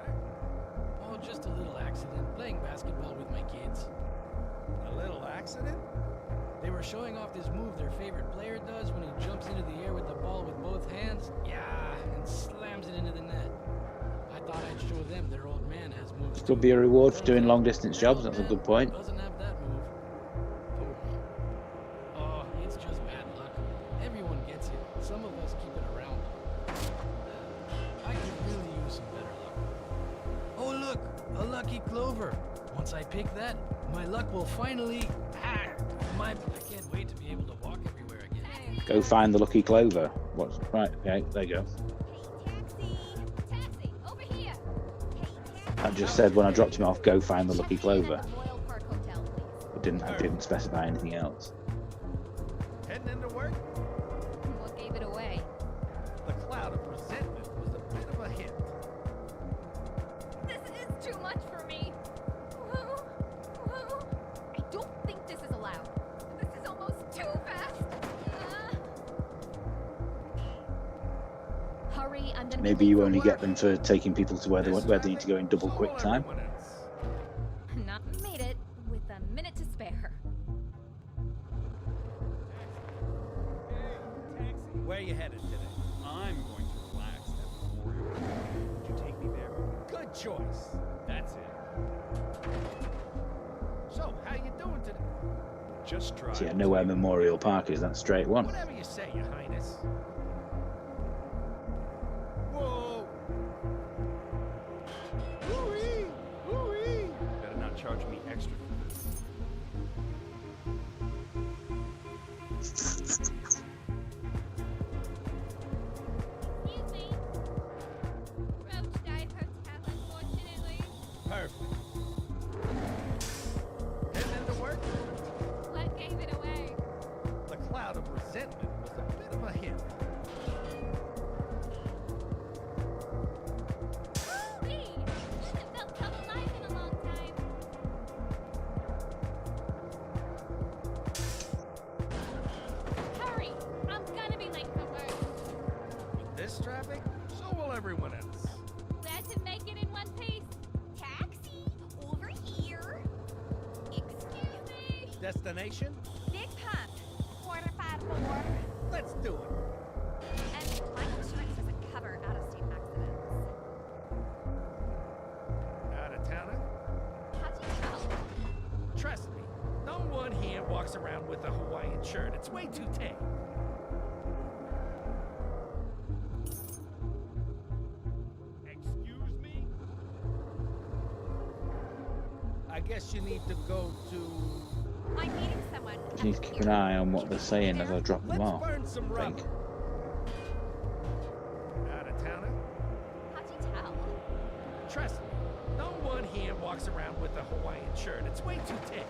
Oh, just a little accident. Playing basketball with my kids. A little accident? They were showing off this move their favorite player does when he jumps into the air with the ball with both hands. Yeah, and slams it into the net. I thought I'd show them their old man has moves. Could be a reward for doing long distance jobs. That's a good point. Doesn't have that move. Oh, it's just bad luck. Everyone gets it. Some of us keep it around. I could really use some better luck. Oh look, a lucky clover. Once I pick that, my luck will finally. I can't wait to be able to walk everywhere again. Go find the lucky clover. What's right? Okay, there you go. Hey, taxi, over here. Hey, taxi. I just said when I dropped him off, go find the lucky Check me in clover. at the Royal Park Hotel, please. I didn't specify anything else. Heading into work? What gave it away? The cloud of resentment was a bit of a hint. This is too much for me. I don't think this is allowed. This is almost too fast. Hurry, I'm gonna. Maybe you only get them for taking people to where they need to go in double So quick will time. everyone else. Not made it with a minute to spare. Where you headed today? I'm going to relax at Memorial Day. Would you take me there? Good choice. That's it. So, how you doing today? Just drive. So yeah, know where Memorial Park is. That's straight one. Whatever you say, Your Highness. Whoa! Woo-wee! Woo-wee! Better not charge me extra for this. Excuse me. Roach died hotel, unfortunately. Perfect. Heading into work? What gave it away? The cloud of resentment was a bit of a hint. Woo-wee! Haven't felt so alive in a long time. Hurry! I'm gonna be late for work. With this traffic, so will everyone else. Glad to make it in one piece. Taxi! Over here! Excuse me! Destination? Big pump. 454. Let's do it. And my insurance doesn't cover out-of-state accidents. Out of towner? How'd you know? Trust me, no one here walks around with a Hawaiian shirt. It's way too tame. Excuse me? I guess you need to go to... I'm meeting someone. Just need to keep an eye on what they're saying as I drop them Let's off. burn some I think. rubber. Out of towner? How'd you tell? Trust me, no one here walks around with a Hawaiian shirt. It's way too tame.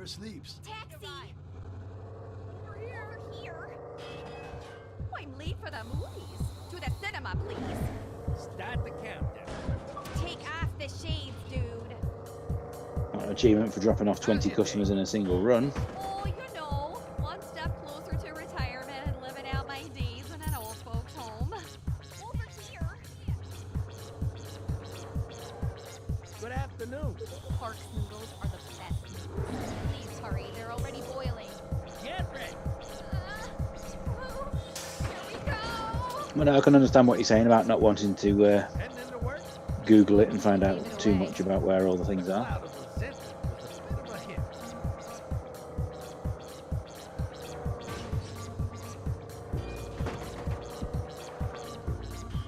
sleeps. Taxi! Over here. Over here. Oh, I'm late for the movies. To the cinema, please. Start the countdown. Take off the shades, dude. An achievement for dropping off 20 customers in a single run. Oh, you know, one step closer to retirement and living out my days in an old folks' home. Over here. Good afternoon. Parks noodles are the best noodles. Please hurry, they're already boiling. Get ready. Here we go. Well, I can understand what you're saying about not wanting to Heading into work. Google it and find out too much about where all the things are. Cloud of resentment was a bit of a hit.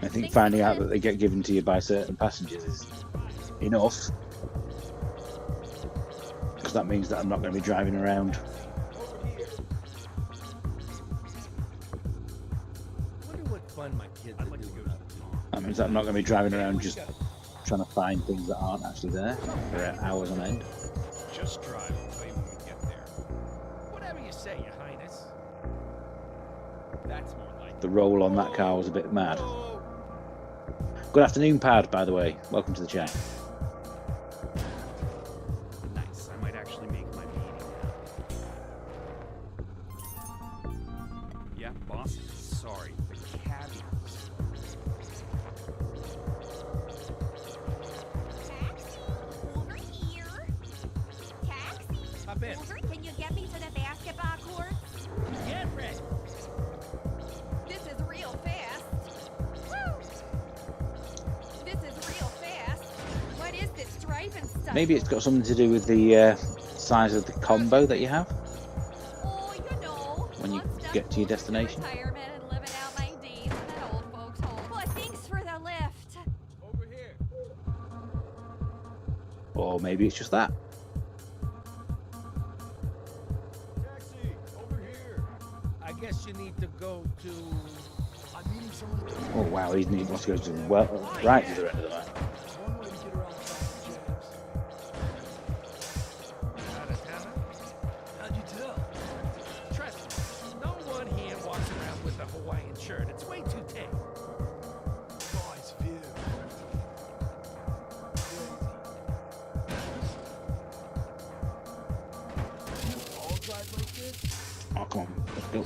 I think finding out that they get given to you by certain passengers is enough. Because that means that I'm not going to be driving around. Wonder what fun my kids are doing up tomorrow. That means that I'm not going to be driving around just trying to find things that aren't actually there for hours on end. Just drive. I'll tell you when we get there. Whatever you say, Your Highness. That's more like The roll on that car was a bit mad. Good afternoon, Pad, by the way. Welcome to the chat. Nice. I might actually make my meeting now. Yeah, boss. Sorry. The cabbie. Taxi! Over here. Taxi! Hop in. Over. Can you get me to the basketball court? Get ready. This is real fast. Woo! This is real fast. What is this driving stuff? Maybe it's got something to do with the size of the combo that you have. Oh, you know, When you one step get to your closer destination. retirement and living out my days in an old folks' home. Well, thanks for the lift. Over here. Or maybe it's just that. Taxi. Over here. I guess you need to go to. I'm meeting someone. Oh wow, he wants to go to the right to the end of the map. One way to get around the traffic jams. Out of town. How'd you tell? Trust me, no one here walks around with a Hawaiian shirt. It's way too tame. Nice view. Crazy. All drive like this? Oh come on, let's go.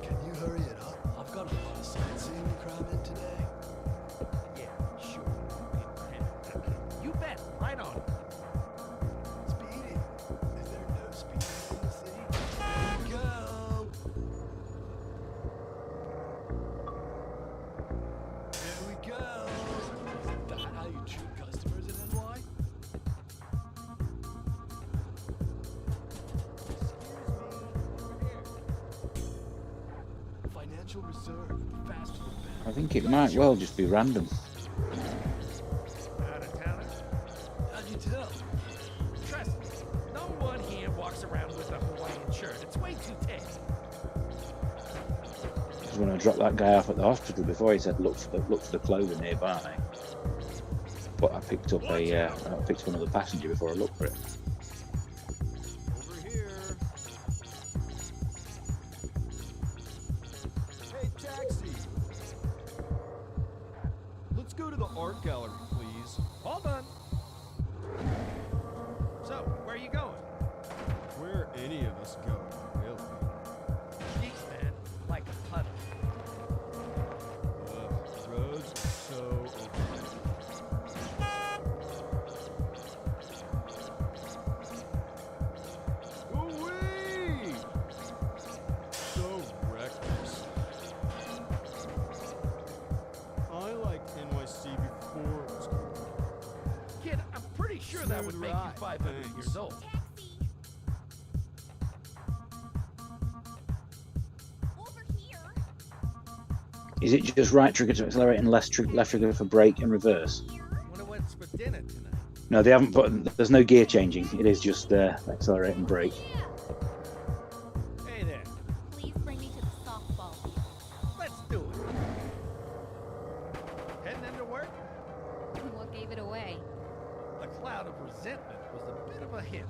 Can you hurry it up? I've got a lot of sightseeing to cram in today. Yeah, sure. You bet. Right on. Speeding. Is there no speed limit in the city? Here we go. Here we go. Is that how you treat customers in NY? Financial reserve. Faster than better. I think it might well just be random. Out of town. How'd you tell? Trust me, no one here walks around with a Hawaiian shirt. It's way too tame. Because when I dropped that guy off at the hospital before, he said look for the clothing nearby. But I picked up another passenger before I looked for it. Over here. Hey, taxi. Let's go to the art gallery, please. Hold on. So, where are you going? Where are any of us going, really? Jeez, man. Like a puddle. Roads are so overrated. Ooh-wee! So reckless. I liked NYC before it was cool. Kid, I'm pretty sure that would Smooth make you ride, 500 thanks. years old. Taxi! Over here. Is it just right trigger to accelerate and left trigger for brake and reverse? Here. Wonder what's for dinner tonight. No, they haven't put. There's no gear changing. It is just accelerate and brake. Yeah. Hey there. Please bring me to the softball field. Let's do it. Heading into work? What gave it away? The cloud of resentment was a bit of a hint.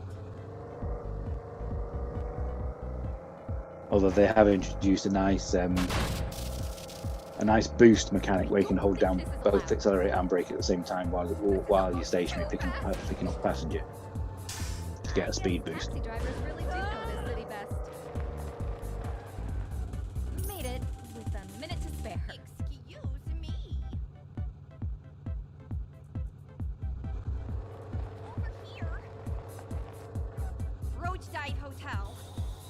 Although they have introduced a nice boost mechanic where you can hold down both accelerate and brake at the same time while you're stationary picking up passenger to get a speed boost. Taxi drivers really do know this city best. Made it with a minute to spare. Excuse me. Over here. Roach died hotel.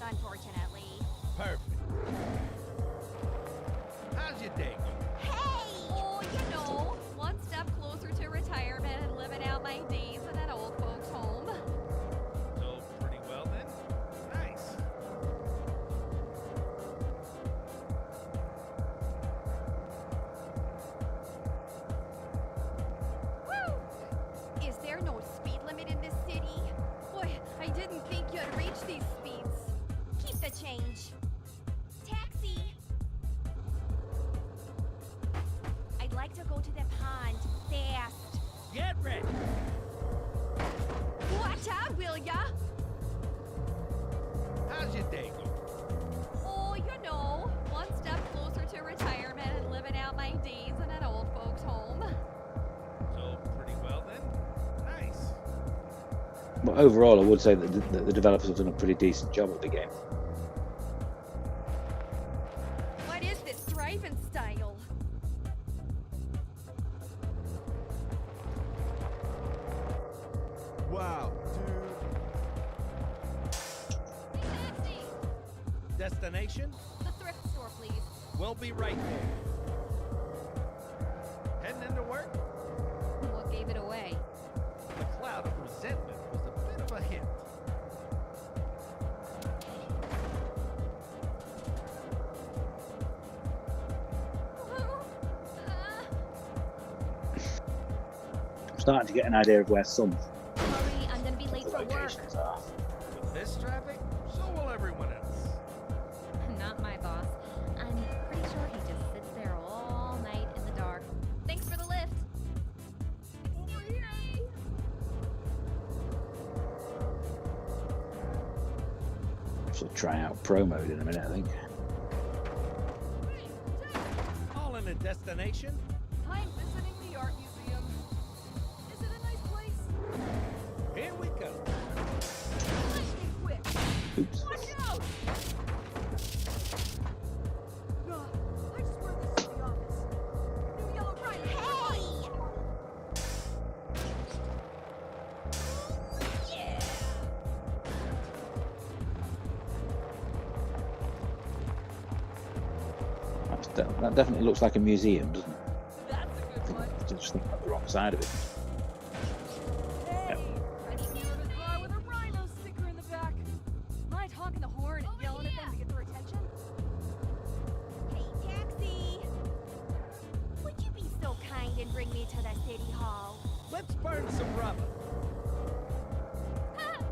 Unfortunately. Perfect. How's your day going? Hey! Oh, you know, one step closer to retirement and living out my days in an old folks' home. So, pretty well then? Nice. Woo! Is there no speed limit in this city? Boy, I didn't think you'd reach these speeds. Keep the change. Taxi! I'd like to go to the pond fast. Get ready. Watch out, will ya? How's your day going? Oh, you know, one step closer to retirement and living out my days in an old folks' home. So, pretty well then? Nice. But overall, I would say that the developers have done a pretty decent job of the game. What is this driving style? Wow, dude. Taxi! Destination? The thrift store, please. We'll be right there. Heading into work? What gave it away? The cloud of resentment was a bit of a hint. I'm starting to get an idea of where some Hurry, I'm gonna be late of the for work. locations are. With this traffic, so will everyone else. Not my boss. I'm pretty sure he just sits there all night in the dark. Thanks for the lift. Should try out Pro Mode in a minute, I think. All in a destination? I'm visiting the art museum. Is it a nice place? Here we go. Lightning quick. Oops. Watch out! Ugh, I just wear this to the office. New yellow bright. Hey! Yeah! That definitely looks like a museum, doesn't it? That's a good one. Just think about the wrong side of it. Hey! I just knew a car with a rhino sticker in the back. Mind honking the horn and yelling at them to get their attention? Hey, taxi! Would you be so kind and bring me to the city hall? Let's burn some rubber. Ha!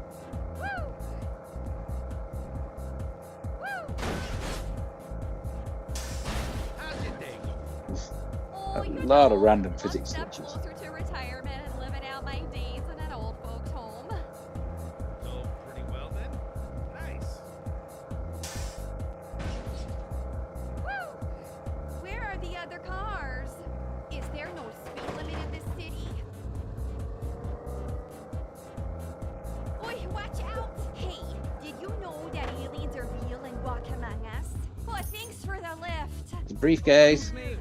Woo! Woo! How's your day going? Oh, A you lot of know, random one physics step glitches. closer to retirement and living out my days in an old folks' home. So, pretty well then? Nice. Woo! Where are the other cars? Is there no speed limit in this city? Oi, watch out! Hey, did you know that aliens are real and walk among us? Oh, thanks for the lift. It's a briefcase. Me.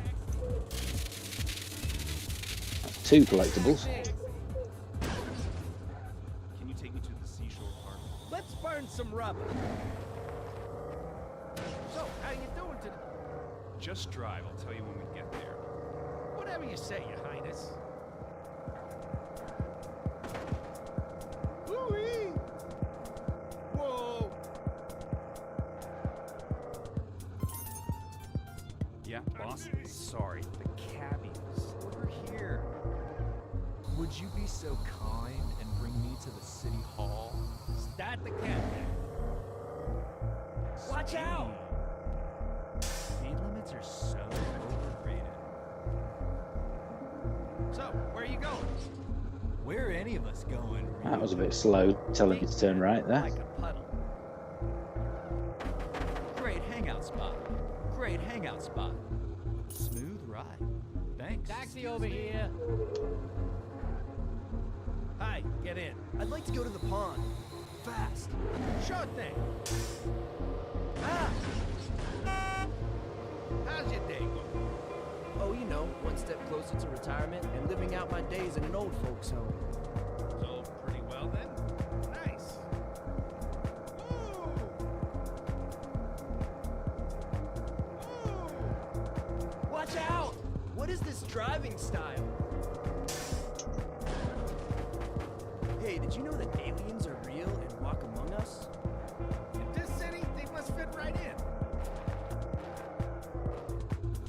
That's 2 collectibles. Can you take me to the seashore park? Let's burn some rubber. So, how you doing today? Just drive. I'll tell you when we get there. Whatever you say, Your Highness. Woo-wee! Whoa! Yeah, boss? Sorry. The cabbies. Over here. Would you be so kind and bring me to the city hall? Start the countdown. Watch out! Speed limits are so overrated. So, where are you going? Where are any of us going? That was a bit slow, telling you to turn right there. Like a puddle. Great hangout spot. Great hangout spot. Smooth ride. Thanks. Taxi over here. Hi, get in. I'd like to go to the pond. Fast. Sure thing. Ah! How's your day going? Oh, you know, one step closer to retirement and living out my days in an old folks' home. So, pretty well then? Nice. Ooh. Ooh. Watch out! What is this driving style? Hey, did you know that aliens are real and walk among us? In this city, they must fit right in.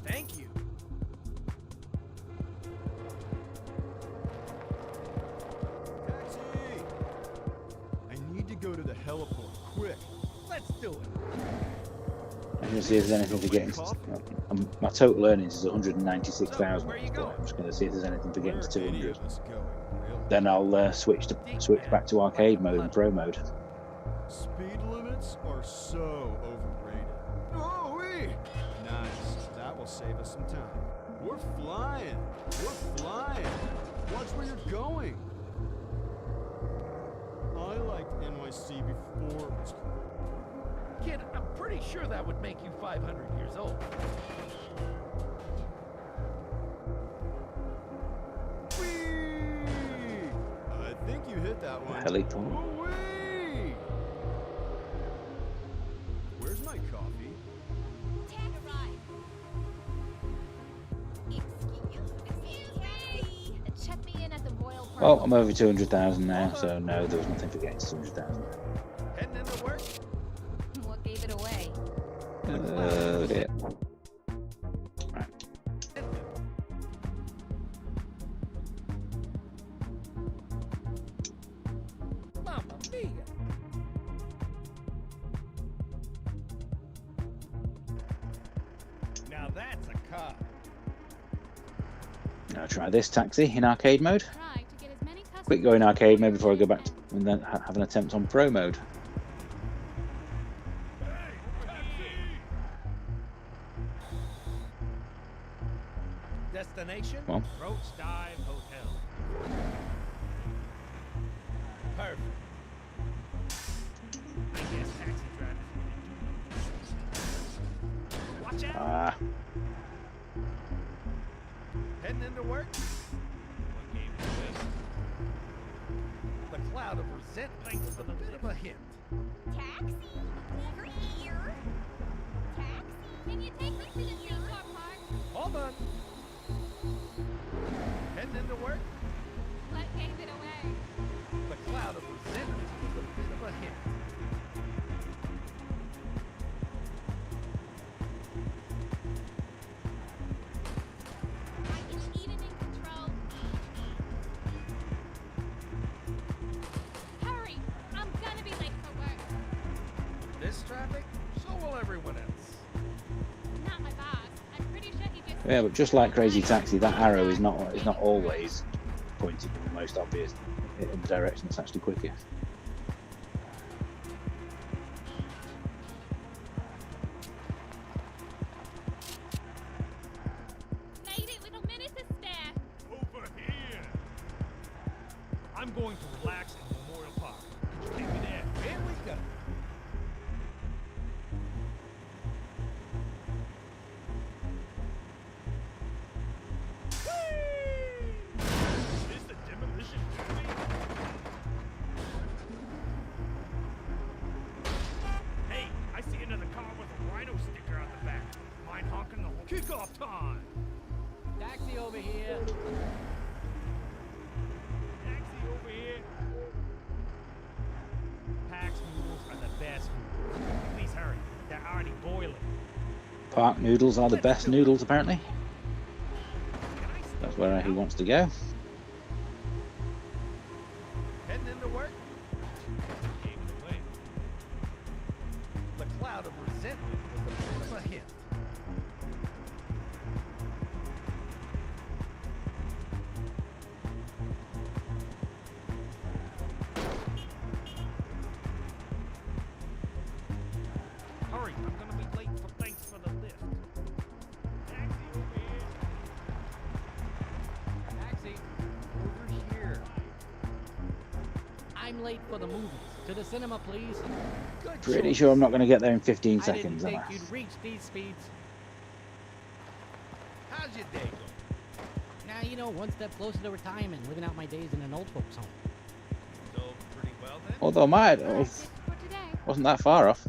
Thank you. Taxi! I need to go to the heliport, quick. Let's do it. I'm going to see if there's anything for getting to... My total earnings is 196,000. Where you So going? I'm just going to see if there's anything for getting to Where are any 200. of us going, really? Then I'll switch back to arcade mode and pro mode. Speed limits are so overrated. Oh, wee! Nice. That will save us some time. We're flying. We're flying. Watch where you're going. I liked NYC before it was cool. Kid, I'm pretty sure that would make you 500 years old. Whee! I think you hit that one. Heliport. Whee! Where's my coffee? Taxi! Excuse me! Check me in at the Royal Park. Well, I'm over 200,000 now, so no, there was nothing for getting to 200,000. Heading into work? What gave it away? Dear. Right. Mamma mia! Now that's a car. Now try this taxi in arcade mode. Try to get as many customers. Quick go in arcade mode before I go back to, and then have an attempt on pro mode. Destination? Come on. Roach Dive Hotel. Perfect. I guess taxi drivers. Watch out! Ah, Heading into work? What game is this? The cloud of resentment with a bit of a hint. Taxi? Over here? Taxi? Can you take me to the theme park? Hold on. Heading into work? What gave it away? The cloud of resentment with a bit of a hint. I is Eden in control. Hurry! I'm gonna be late for work. This traffic? So will everyone else. Not my boss. I'm pretty sure he just. yeah, but just like Crazy Taxi, that arrow is not always pointing in the most obvious in the direction that's actually quickest. Made it with a minute to spare. Over here. I'm going to relax in Memorial Park. Could you take me there? Here we go. Whee! Is this the demolition derby? Hey, I see another car with a rhino sticker on the back. Mind honking the whole kickoff time. Taxi over here. Taxi over here. Pax noodles are the best noodles. Please hurry. They're already boiling. Park noodles are the best noodles, apparently. Can I That's where he wants to go. Heading into work? Gave it away. The cloud of resentment was a bit of a hint. hurry. I'm gonna be late for thanks for the lift. Taxi over here. Taxi. Over here. I'm late for the movies. To the cinema, please. Good Pretty choice. sure I'm not going to get there in 15 I didn't seconds, am think I? you'd reach these speeds. How's your day going? Now, you know, one step closer to retirement, living out my days in an old folks' home. So pretty well then. Although mine That's it for today. wasn't that far off.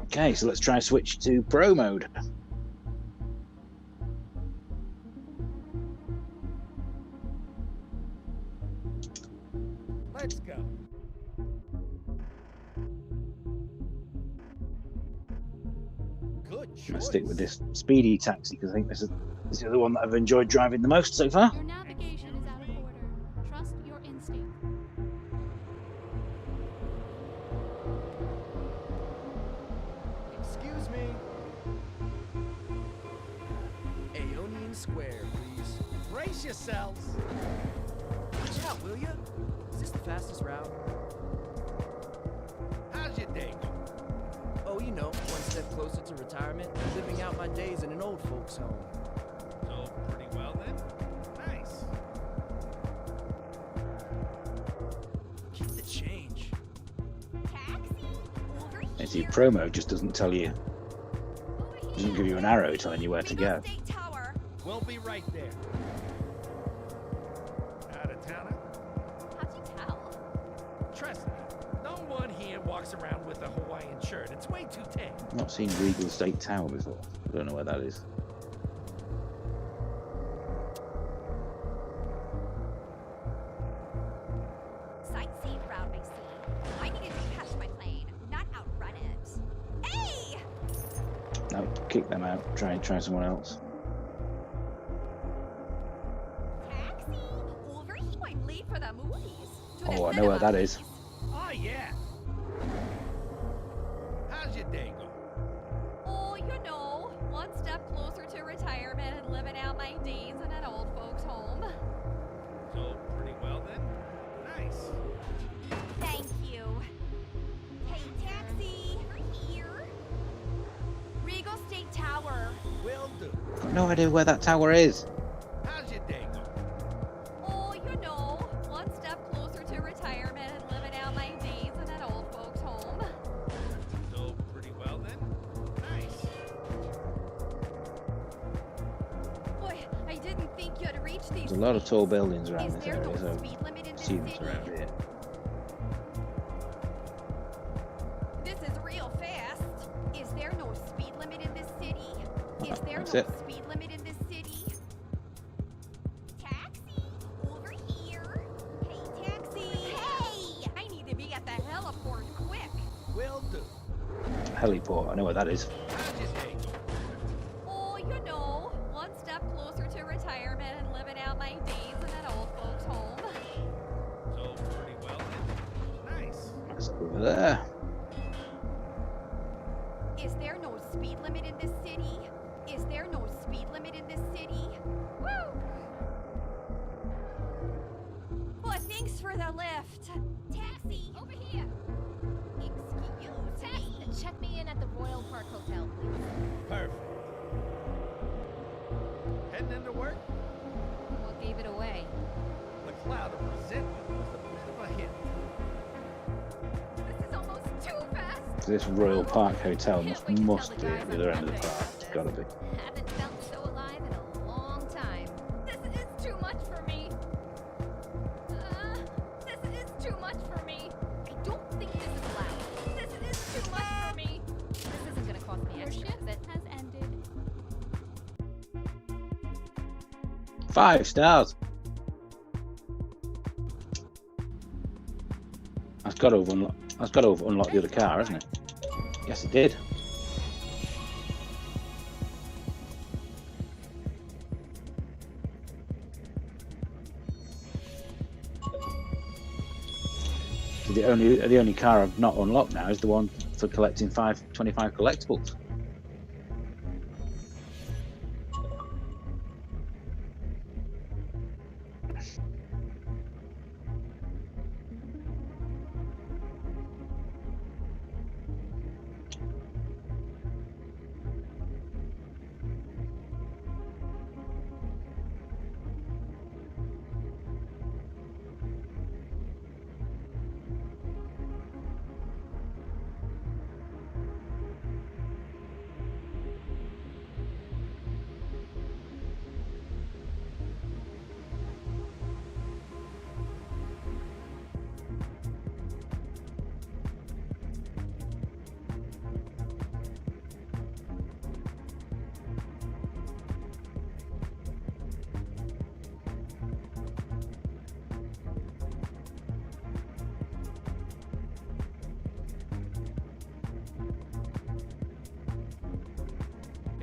Okay, so let's try and switch to pro mode. Let's go. Good choice. Let's stick with this speedy taxi because I think this is the one that I've enjoyed driving the most so far. Your navigation is out of order. Trust your instinct. Excuse me. Aeonian Square, please. Brace yourselves. Watch out, will ya? Is this the fastest route? How's your day going? Oh, you know, one step closer to retirement, living out my days in an old folks' home. So pretty well then. Nice. Keep the change. Taxi over And see, here. pro mode just doesn't tell you, Over here. doesn't give you an arrow telling you where to go. State Tower. We'll be right there. Out of towner? How'd you tell? Trust me, no one here walks around with a Hawaiian shirt. It's way too tame. I've not seen Regal State Tower before. I don't know where that is. Sightseeing route, I see. I needed to catch my plane, not outrun it. Hey! No, kick them out. Try someone else. Taxi over here. I'm late for the movies. To the Oh, I know where cinema, that is. please. Oh yeah. How's your day going? Oh, you know, one step closer to retirement and living out my days in an old folks' home. So pretty well then. Nice. Thank you. Hey, taxi, over here. Regal State Tower. Will do. I've got no idea where that tower is. How's your day going? Oh, you know, one step closer to retirement and living out my days in an old folks' home. So pretty well then. Nice. Boy, I didn't think you'd reach these. There's a lot of tall speeds. buildings around Is this there area, no so speed limit in this students city? around here. This is real fast. Is there no speed limit in this city? Is there That's no it. speed limit in this city? Taxi, over here. Hey, taxi. Hey! I need to be at the heliport quick. Will do. Heliport, I know where that is. How's your day going? Oh, you know, one step closer to retirement and living out my days in an old folks' home. So pretty well then. Nice. That's over there. Is there no speed limit in this city? Is there no speed limit in this city? Woo! Well, thanks for the lift. Taxi, over here. Excuse me. Check me in at the Royal Park Hotel, please. Perfect. Heading into work? What gave it away? The cloud of resentment was a bit of a hit. This is almost too fast. So this Royal Park Hotel Can't must wait to tell be the at guys the on other end of the Monday park. about It's gotta be. Haven't felt so alive in a long time. This is too much for me. This is too much for me. I don't think this is allowed. This is too much for me. This isn't gonna cost me Your extra, shift is it? has ended. 5 stars. That's got to have unlocked the other car, hasn't it? Yes, it did. So the only car I've not unlocked now is the one for collecting 25 collectibles.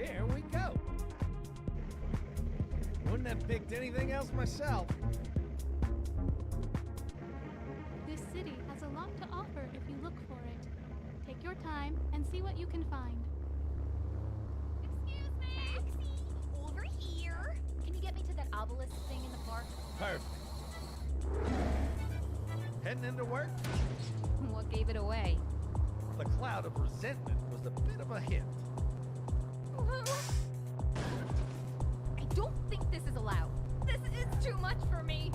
Here we go. Wouldn't have picked anything else myself. This city has a lot to offer if you look for it. Take your time and see what you can find. Excuse me. Taxi, over here. Can you get me to that obelisk thing in the park? Perfect. Heading into work? What gave it away? The cloud of resentment was a bit of a hint. I don't think this is allowed. This is too much for me.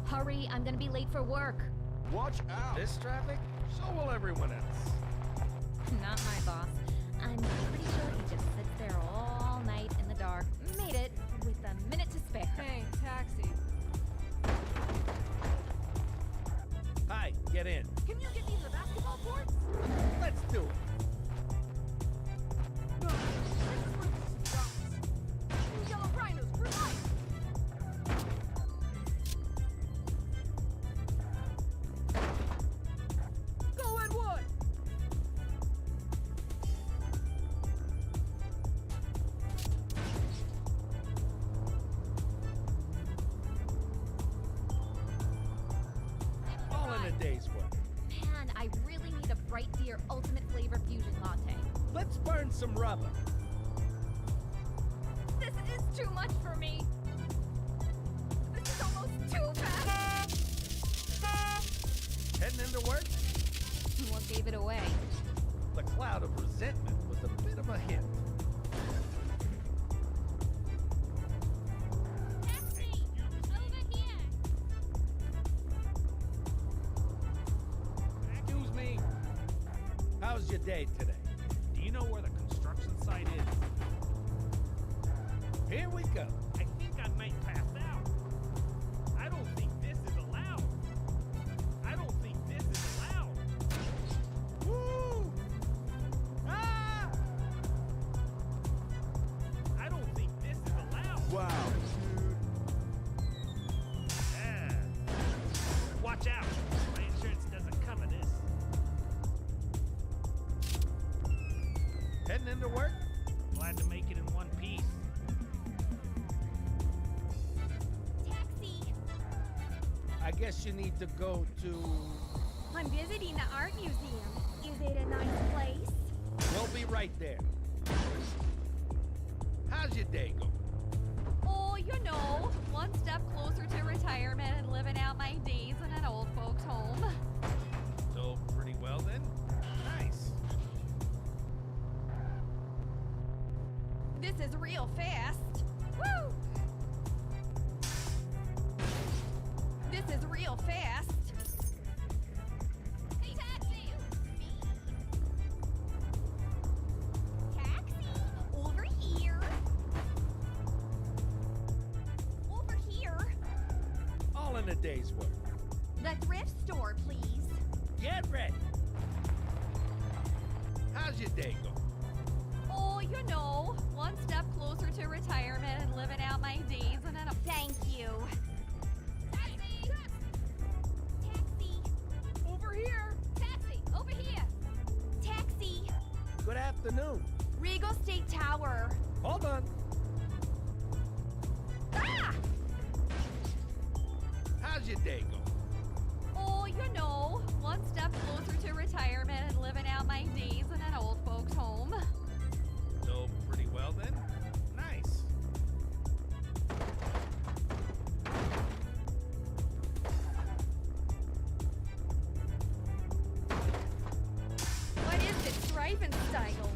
Hurry, I'm gonna be late for work. Watch out! This traffic? So will everyone else. Not my boss. I'm pretty sure he just sits there all night in the dark. Made it with a minute to spare. Hey, taxi. Hi, get in. Can you get me to the basketball courts? Let's do it. No, this is where this stops. Yellow rhinos for life. Go Edward! All in a day's work. Man, I really need a Bright Deer Ultimate Flavor Fusion Latte. Let's burn some rubber. This is too much for me. This is almost too fast. Heading into work? What gave it away? The cloud of resentment was a bit of a hint. Taxi! Over here! Excuse me. How's your day today? Do you know where the construction site is? Here we go. I think I might pass out. I don't think this is allowed. I don't think this is allowed. Woo! Ah! I don't think this is allowed. Wow, dude. Yeah. Watch out. My insurance doesn't cover this. Heading into work? Glad to make it in one piece. Taxi! I guess you need to go to... I'm visiting the art museum. Is it a nice place? We'll be right there. How's your day going? Oh, you know, one step closer to retirement and living out my days in an old folks' home. So, pretty well then? Nice. This is real fast. Woo! This is real fast. Hey, taxi! Taxi! Over here! Over here! All in a day's work. The thrift store, please. Get ready. How's your day going? Oh, you know, one step closer to retirement and living out my days in an... Thank you. Taxi! Taxi! Over here! Taxi! Over here! Taxi! Good afternoon. Regal State Tower. Hold on. Ah! How's your day going? Oh, you know, one step closer to retirement and living out my days in an old folks' home. So, pretty well then? Nice. What is this driving style?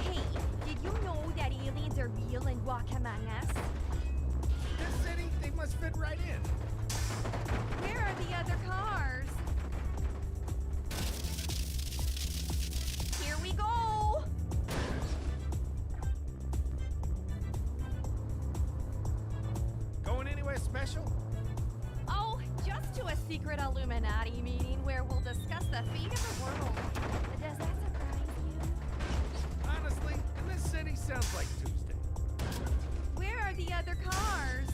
Hey, did you know that aliens are real and walk among us? This city, they must fit right in. Where are the other cars? Here we go! Going anywhere special? Oh, just to a secret Illuminati meeting where we'll discuss the fate of the world. Does that surprise you? Honestly, in this city sounds like Tuesday. Where are the other cars?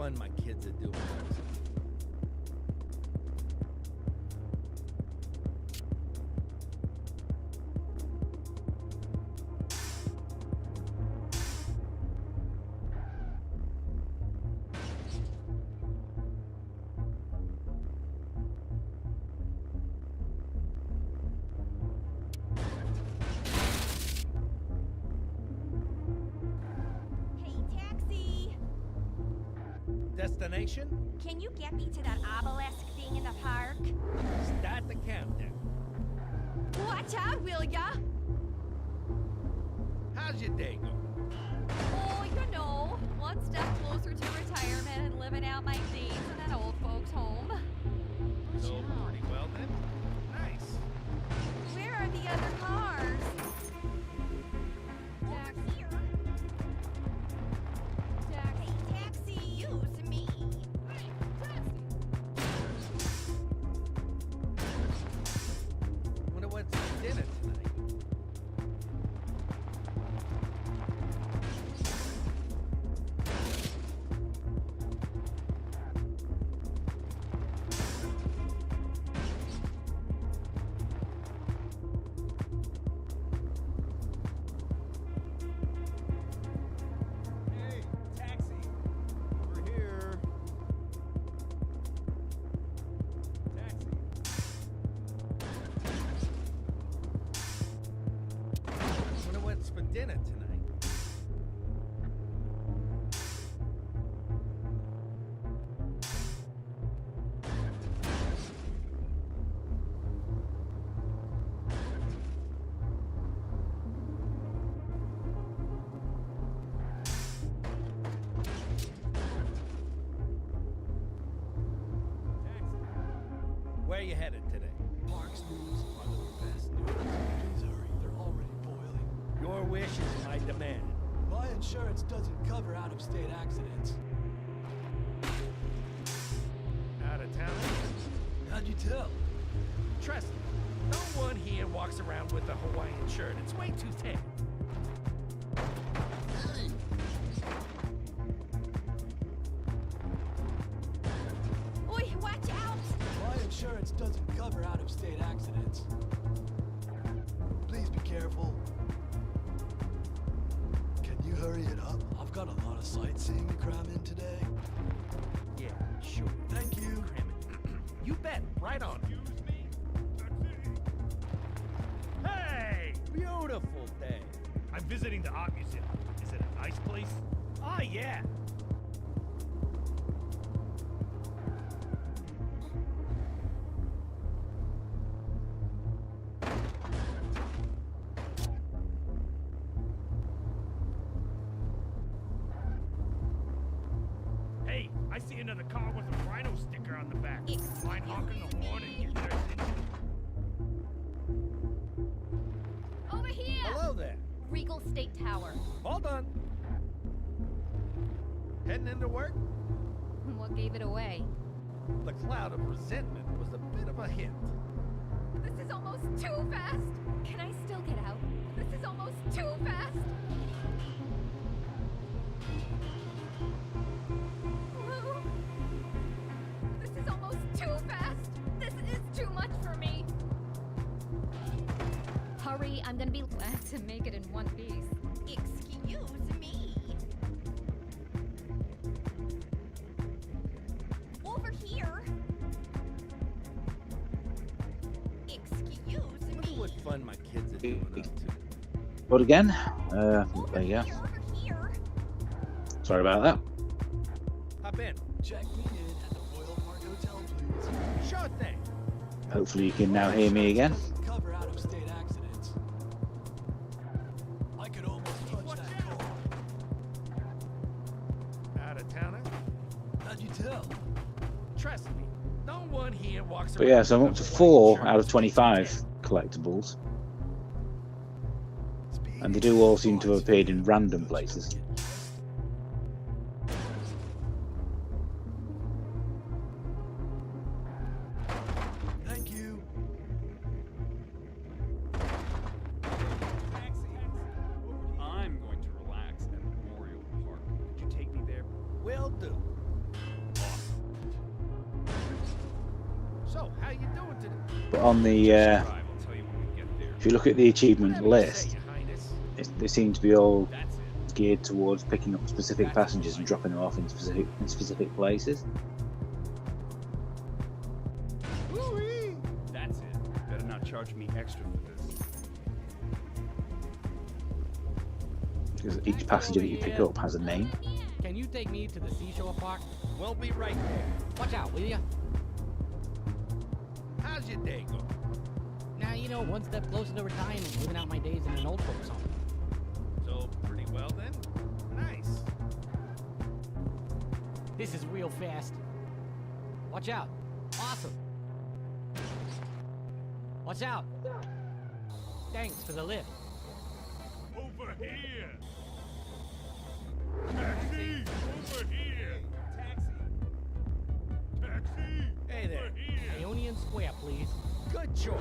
fun my kids are doing. Hey, taxi! Destination? Can you get me to that obelisk thing in the park? Start the countdown. Watch out, will ya? How's your day going? Oh, you know, one step closer to retirement and living out my days in an old folks' home. So pretty well then. Nice. Where are the other cars? Over here. Hey, taxi! Use me! Wonder what's for dinner tonight. Hey, taxi. Over here. Taxi. Wonder what's for dinner tonight. Where you headed today? Park's news are the best news. Please hurry, they're already boiling. Your wish is my demand. My insurance doesn't cover out-of-state accidents. Out of town? How'd you tell? Trust me, no one here walks around with a Hawaiian shirt. It's way too thin. Oi, watch out! My insurance doesn't cover out-of-state accidents. Please be careful. Can you hurry it up? I've got a lot of sightseeing to cram in today. Yeah, sure. Thank you. Cram it. You bet. Right on. Excuse me? Hey! Beautiful day. I'm visiting the art museum. Is it a nice place? Ah, yeah. Hey, I see another car with a rhino sticker on the back. Mind honking the horn and get their Over here! Hello there. Regal State Tower. Hold on. Heading into work? What gave it away? The cloud of resentment was a bit of a hint. This is almost too fast! Can I still get out? This is almost too fast! Lou? This is almost too fast! This is too much for me! Hurry, I'm gonna be glad to make it in one piece. Excuse me. Over here. Excuse Wonder me. what fun my kids are doing up to. But again, there Over you go. here, over here. Sorry about that. Hop in. Check me in at the Royal Park Hotel, please. Sure thing. Hopefully you can now hear me again. Doesn't cover out-of-state accidents. I could almost punch that car. Out of towner? How'd you tell? Trust me, no one here walks But around. yeah, so I'm with up to a 4 Hawaiian out of shirt. 25 collectibles. Speed And they do all seem to have appeared in random places. Thank you. I'm going to relax at Memorial Park. Could you take me there? Will do. you doing today? But on the Drive, I'll tell you when we get there. if you look at the achievement Whatever you list, say, Your Highness. they seem to be all That's it. geared towards picking up specific That's passengers all and right. dropping them off in specific places. Woo-wee. That's it. Better not charge me extra for this. Because each passenger that you pick up has a name. Can you take me to the seashore park? We'll be right there. Watch out, will ya? How's your day going? Now, you know, one step closer to retirement, living out my days in an old folks home. So, pretty well then? Nice. This is real fast. Watch out. Awesome. Watch out. Thanks for the lift. Over here! Taxi! Over here! Taxi. Taxi! Hey there. Over here! Ionian Square, please. Good choice.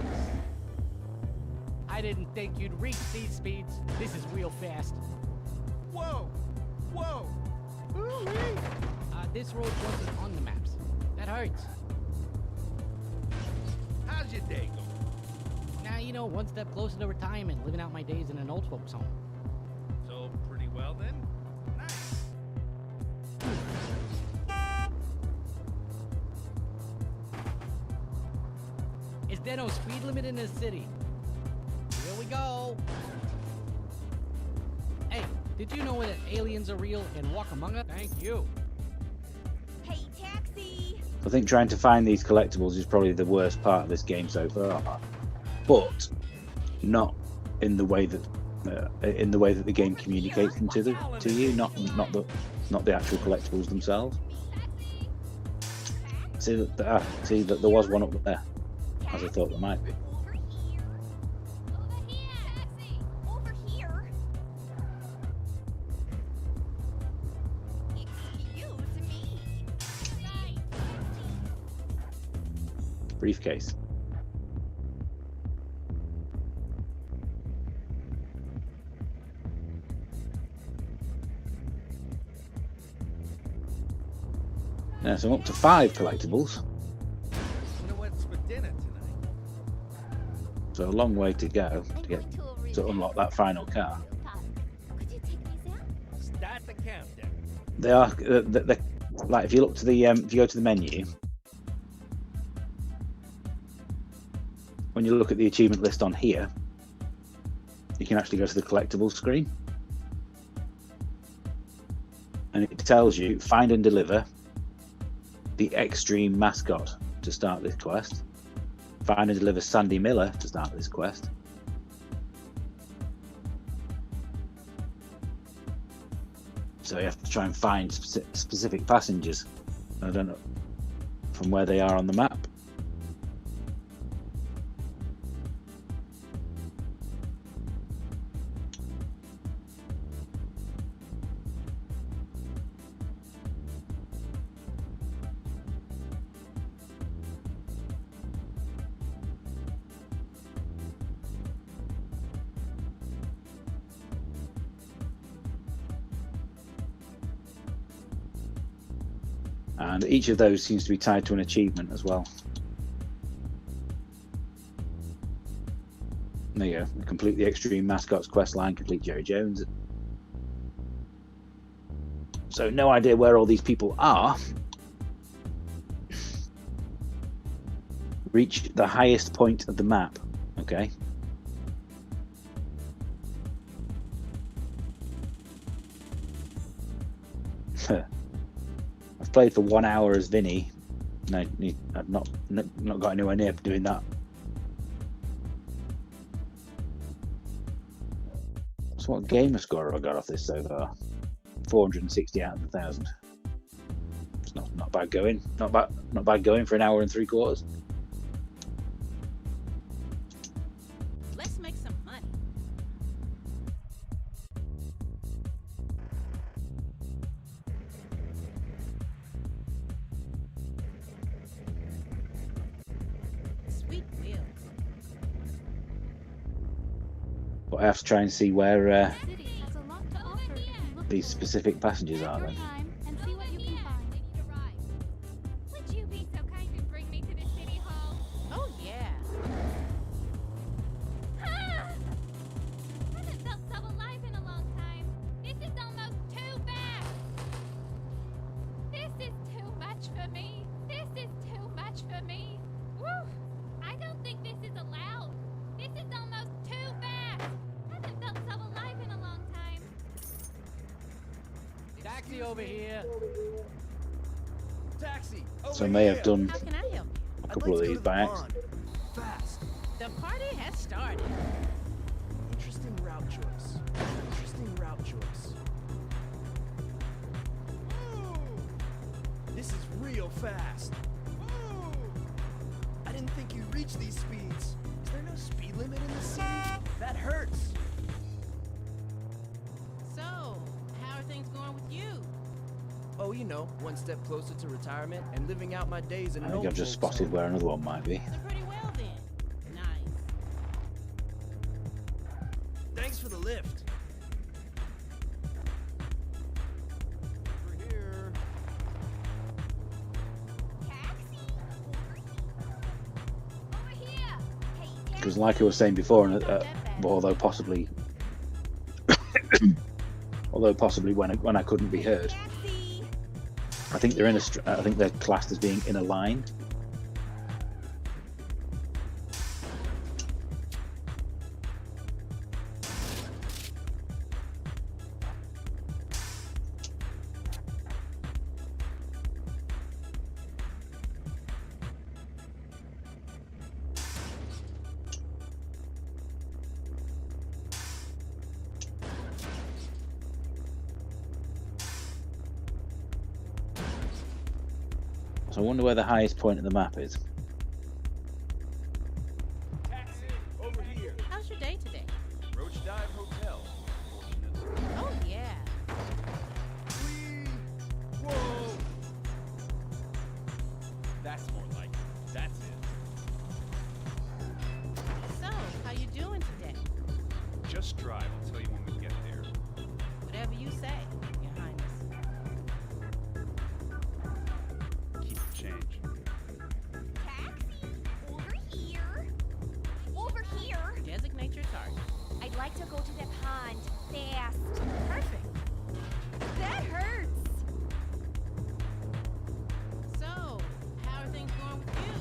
I didn't think you'd reach these speeds. This is real fast. Whoa. Whoa. Woo-wee. This road wasn't on the maps. That hurts. How's your day going? Now, you know, one step closer to retirement, living out my days in an old folks home. So, pretty well then? Nice. Is there no speed limit in this city? Here we go. Hey, did you know that aliens are real and walk among us? Thank you. Hey, taxi! I think trying to find these collectibles is probably the worst part of this game so far, but not in the way that the game communicates them to you. Not the actual collectibles themselves. See that there was one up there, as I thought there might be. Over here. Over here. Taxi! Over here. Excuse me. Right. Briefcase. Now, so I'm up to 5 collectibles, Wonder what's for dinner tonight? so a long way to go to unlock that final car. Could you take these out? Start the countdown. They are like if you look to the if you go to the menu, when you look at the achievement list on here, you can actually go to the collectibles screen, and it tells you find and deliver the Extreme mascot to start this quest. Find and deliver Sandy Miller to start this quest. So you have to try and find specific passengers. I don't know from where they are on the map. And each of those seems to be tied to an achievement as well. There you go. Complete the Extreme Mascots quest line, complete Jerry Jones. So no idea where all these people are. Reach the highest point of the map. Okay. I've played for 1 hour as Vinny, and I've not got anywhere near doing that. So what gamer score have I got off this so far? 460 out of 1,000. It's not bad going. Not bad going for 1 hour and 3/4. Let's make some money. Sweet wheels. But I have to try and see where The city has a lot to offer if you look these for it. specific passengers Take are your then. time and see what you can find. Would you be so kind and bring me to the city hall? Taxi over here. Taxi. So I may have done How can I help you? a couple of these by accident. Fast. The party has started. Interesting route choice. Interesting route choice. Ooh, this is real fast. Ooh, I didn't think you'd reach these speeds. Is there no speed limit in the city? That hurts. So, how are things going with you? Oh, you know, one step closer to retirement and living out my days in I an think old I've just folks' spotted home. where another one might be. So pretty well then. Nice. Thanks for the lift. Over here. Taxi? Over here. Hey, Because like I was saying before, and Not that bad. although possibly when I couldn't be heard, taxi. I think they're I think they're classed as being in a line. So I wonder where the highest point of the map is. Taxi. Over here. How's your day today? Roach Dive Hotel. Oh, yeah. Whee! Whoa! That's more like it. That's it. So, how you doing today? Just drive. I'll tell you when we get there. Whatever you say, Your Highness. Keep the change. Taxi? Over here. Over here. Designate your target. I'd like to go to the pond. Fast. Perfect. That hurts. So, how are things going with you?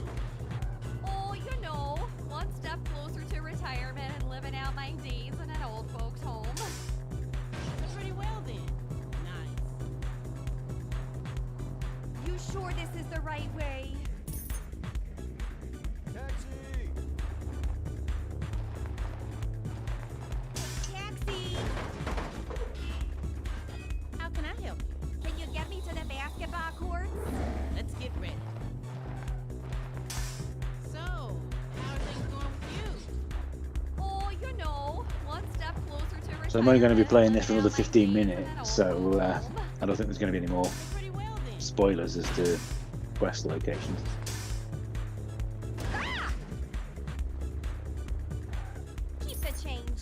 Oh, you know, one step closer to retirement and living out my days in an old folks' home. So pretty well then. Nice. You sure this is the right way? Taxi. Taxi! How can I help you? Can you get me to the basketball courts? Let's get ready. So, how are things going with you? Oh, you know, one step closer to retirement. So I'm only going to be playing this for living another out my 15 days in minutes, an old so folks' home. I don't think there's going to be any more So pretty well then. spoilers as to quest locations. Ah! Keep the change.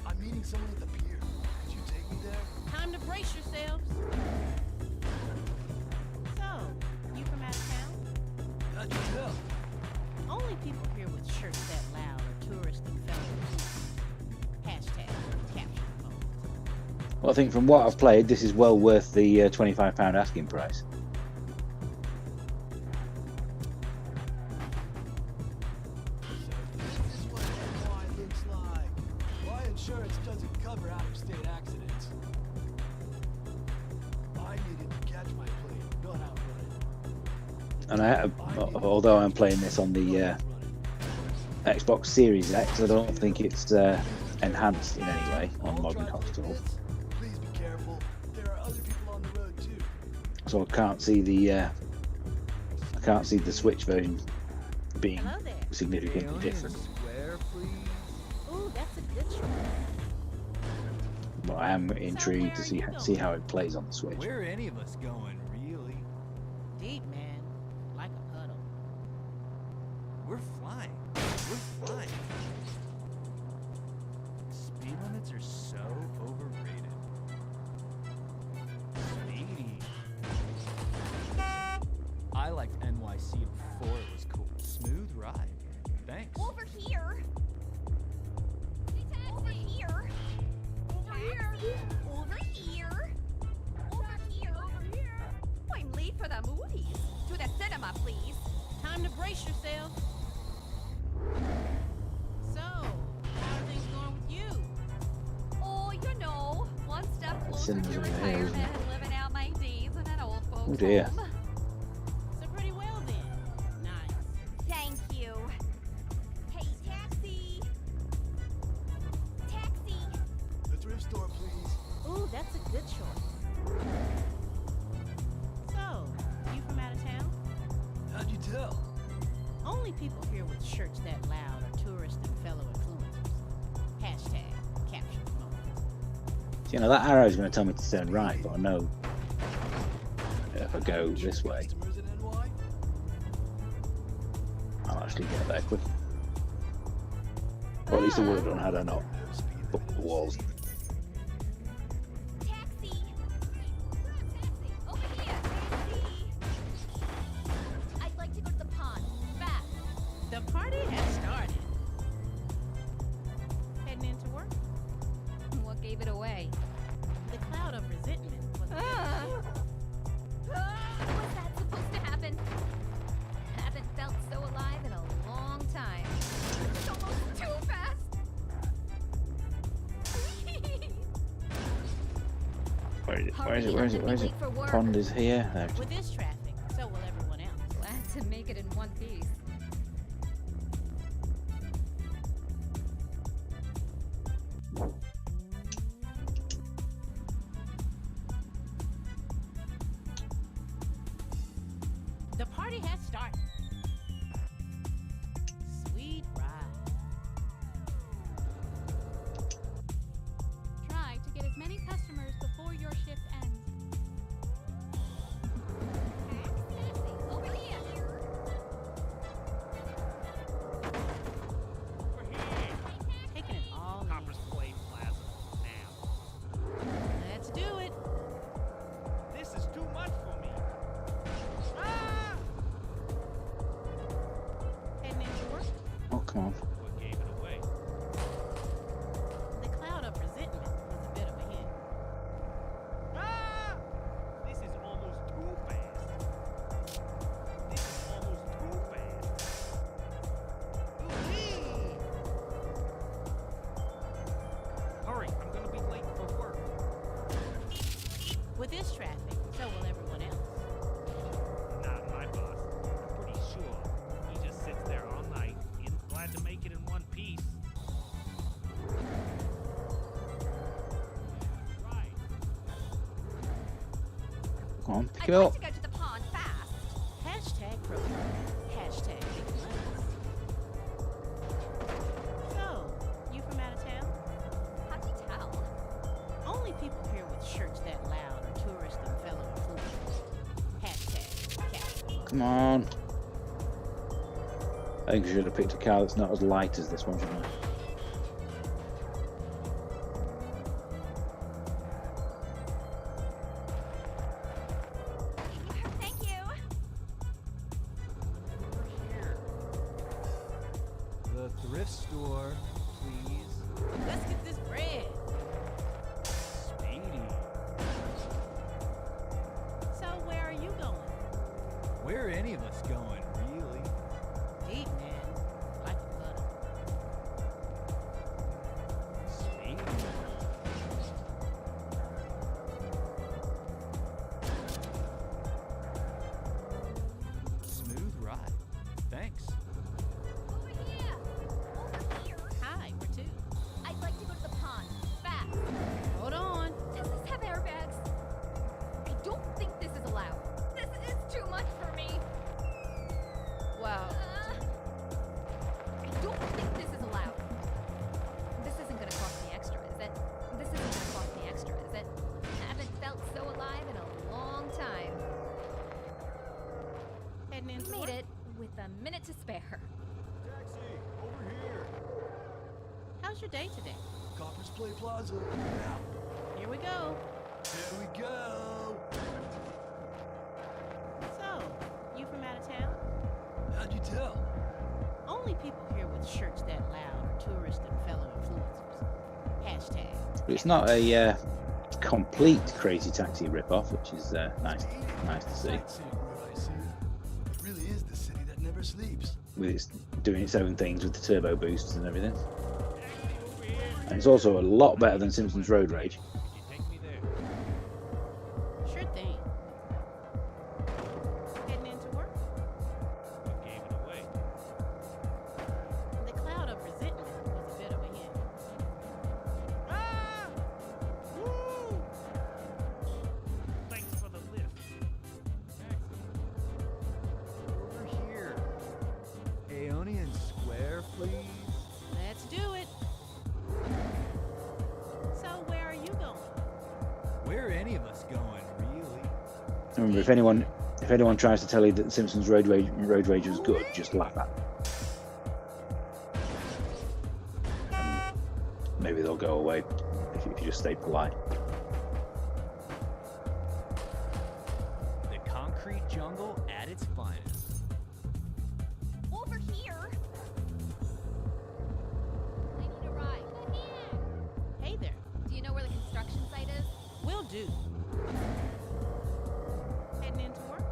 I'm meeting someone at the pier. Could you take me there? Time to brace yourselves. So, you from out of town? How'd you tell? Only people here with shirts that loud are tourists and fellows. Hashtag capture the moment. Well, I think from what I've played, this is well worth the £25 asking price. So this is what NY looks like. Why insurance doesn't cover out-of-state accidents. I needed to catch my plane, not outrun it. And although I'm playing this on the Xbox Series X, I don't think it's enhanced in any way on All modern traffic consoles. limits. Please be careful. There are other people on the road too. So I can't see the Switch version being Hello there. significantly different. Square, please. Ooh, that's a good try. But I am intrigued to see how it plays on the Switch. Where are any of us going, really? Deep, man. Like a puddle. We're flying. We're flying. Speed limits are so overrated. Speedy. I liked NYC before it was cool. Smooth ride. Thanks. Over here. Over here. Over here. Over here. Over here. Oh, I'm late for the movies. To the cinema, please. Time to brace yourselves. So, how are things going with you? cinemas over here, isn't it? Living out my days in an old folks' Oh dear. home. So pretty well then. Nice. Thank you. Hey, taxi! Taxi! The thrift store, please. Ooh, that's a good choice. So, you from out of town? How'd you tell? Only people here with shirts that loud are tourists and fellow influencers. Hashtag capture the moment. So, you know, that arrow is going to tell me to turn right, but I know if I go this way, Customers in NY? I'll actually get there quick. Or at least I would have done had I not No speed put limit the in the walls. city. Taxi! Taxi! Over here! Taxi! I'd like to go to the pond. Fast! The party has started. Heading into work? What gave it away? The cloud of resentment was a bit Was that supposed to happen? Haven't felt so alive in a long time. It's almost too fast. Where is it? Where is it? Hurry, Where is I'm it? gonna Where is be it? late for work. Pond is here. There it is. With this traffic, so will everyone else. Glad to make it in one piece. The party has started. Sweet ride. Try to get as many customers before your shift ends. Taxi! Over here! Over here. Taking it all in. Copper's Play Plaza. Now. Let's do it. This is too much for me. Ah! Heading into work? Oh, come on. What gave it away? The cloud of resentment was a bit of a hint. Ah! This is almost too fast. This is almost too fast. Ooh-wee! Hurry, I'm gonna be late for work. With this traffic, so will everyone else. Not my boss. I'm pretty sure he just sits there all night, glad to make it in one piece. Right. Come on, pick I'd it up. like to go to the pond fast. Hashtag program. Hashtag big plans. So, you from out of town? How'd you tell? Only people here with shirts that loud are tourists and fellow influencers. Hashtag capture. Come on. I think I should have picked a car that's not as light as this one, shouldn't I? Thank you. Here. The thrift store, please. Let's get this bread. Speedy. So, where are you going? Where are any of us going, really? Deep, man. Like a gutter. Speedy. Smooth ride. Thanks. Over here. Over here. Hi, where to? I'd like to go to the pond. Fast. Hold on. Does this have airbags? I don't think this is allowed. This is too much for me. Well, I don't think this is allowed. This isn't gonna cost me extra, is it? This isn't gonna cost me extra, is it? Haven't felt so alive in a long time. heading into Made work? it with a minute to spare. Taxi, over here. How's your day today? Copper's Play Plaza. Here we go. Here we go. So, you from out of town? How'd you tell? Only people here with shirts that loud are tourists and fellow influencers. Hashtag. But it's not a complete Crazy Taxi rip-off, which is nice to see. Sightseeing, what I see. It really is the city that never sleeps. With its doing its own things with the turbo boosts and everything. Taxi over here. And it's also a lot better than Simpsons Road Rage. Could you take me there? Remember, if anyone tries to tell you that The Simpsons Road Rage was good, just laugh at them. Maybe they'll go away if you just stay polite. The concrete jungle at its finest. Over here. I need a ride. Hey there. Do you know where the construction site is? Will do. Heading into work?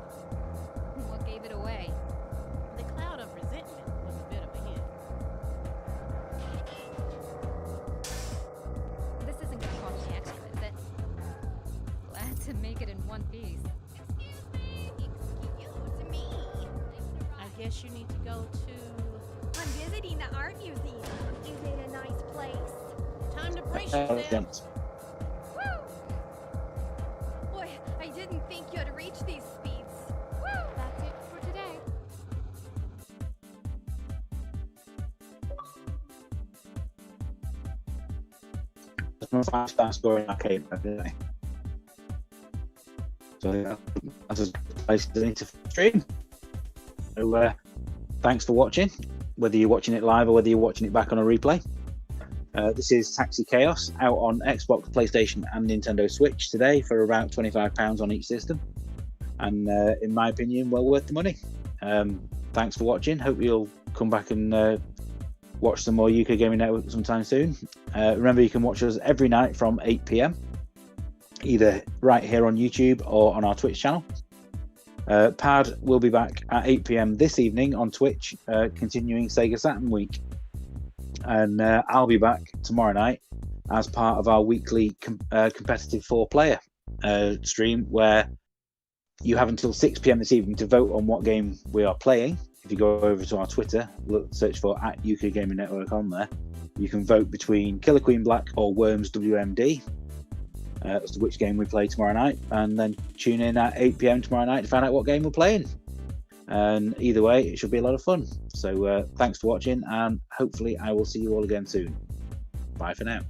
What gave it away? The cloud of resentment was a bit of a hint. This isn't gonna cost me extra, is it? Glad to make it in one piece. Excuse me. Excuse me. I guess you need to go to... I'm visiting the art museum. Is it a nice place? Time to brace yourself. Woo! Boy, I didn't think you'd reach these speeds. Woo! That's it for today. That's my 5-star score in arcade, didn't I? So yeah, that's as good a place as any to stream. So thanks for watching, whether you're watching it live or whether you're watching it back on a replay. This is Taxi Chaos, out on Xbox, PlayStation and Nintendo Switch today for about £25 on each system, and in my opinion, well worth the money. Thanks for watching. Hope you'll come back and watch some more UK Gaming Network sometime soon. Remember, you can watch us every night from 8 PM, either right here on YouTube or on our Twitch channel. Pad will be back at 8 PM this evening on Twitch, continuing Sega Saturn Week. And I'll be back tomorrow night as part of our weekly competitive 4-player stream, where you have until 6 PM this evening to vote on what game we are playing. If you go over to our Twitter, search for @UK Gaming Network on there, you can vote between Killer Queen Black or Worms WMD as to which game we play tomorrow night, and then tune in at 8 PM tomorrow night to find out what game we're playing. And either way, it should be a lot of fun. So thanks for watching, and hopefully I will see you all again soon. Bye for now.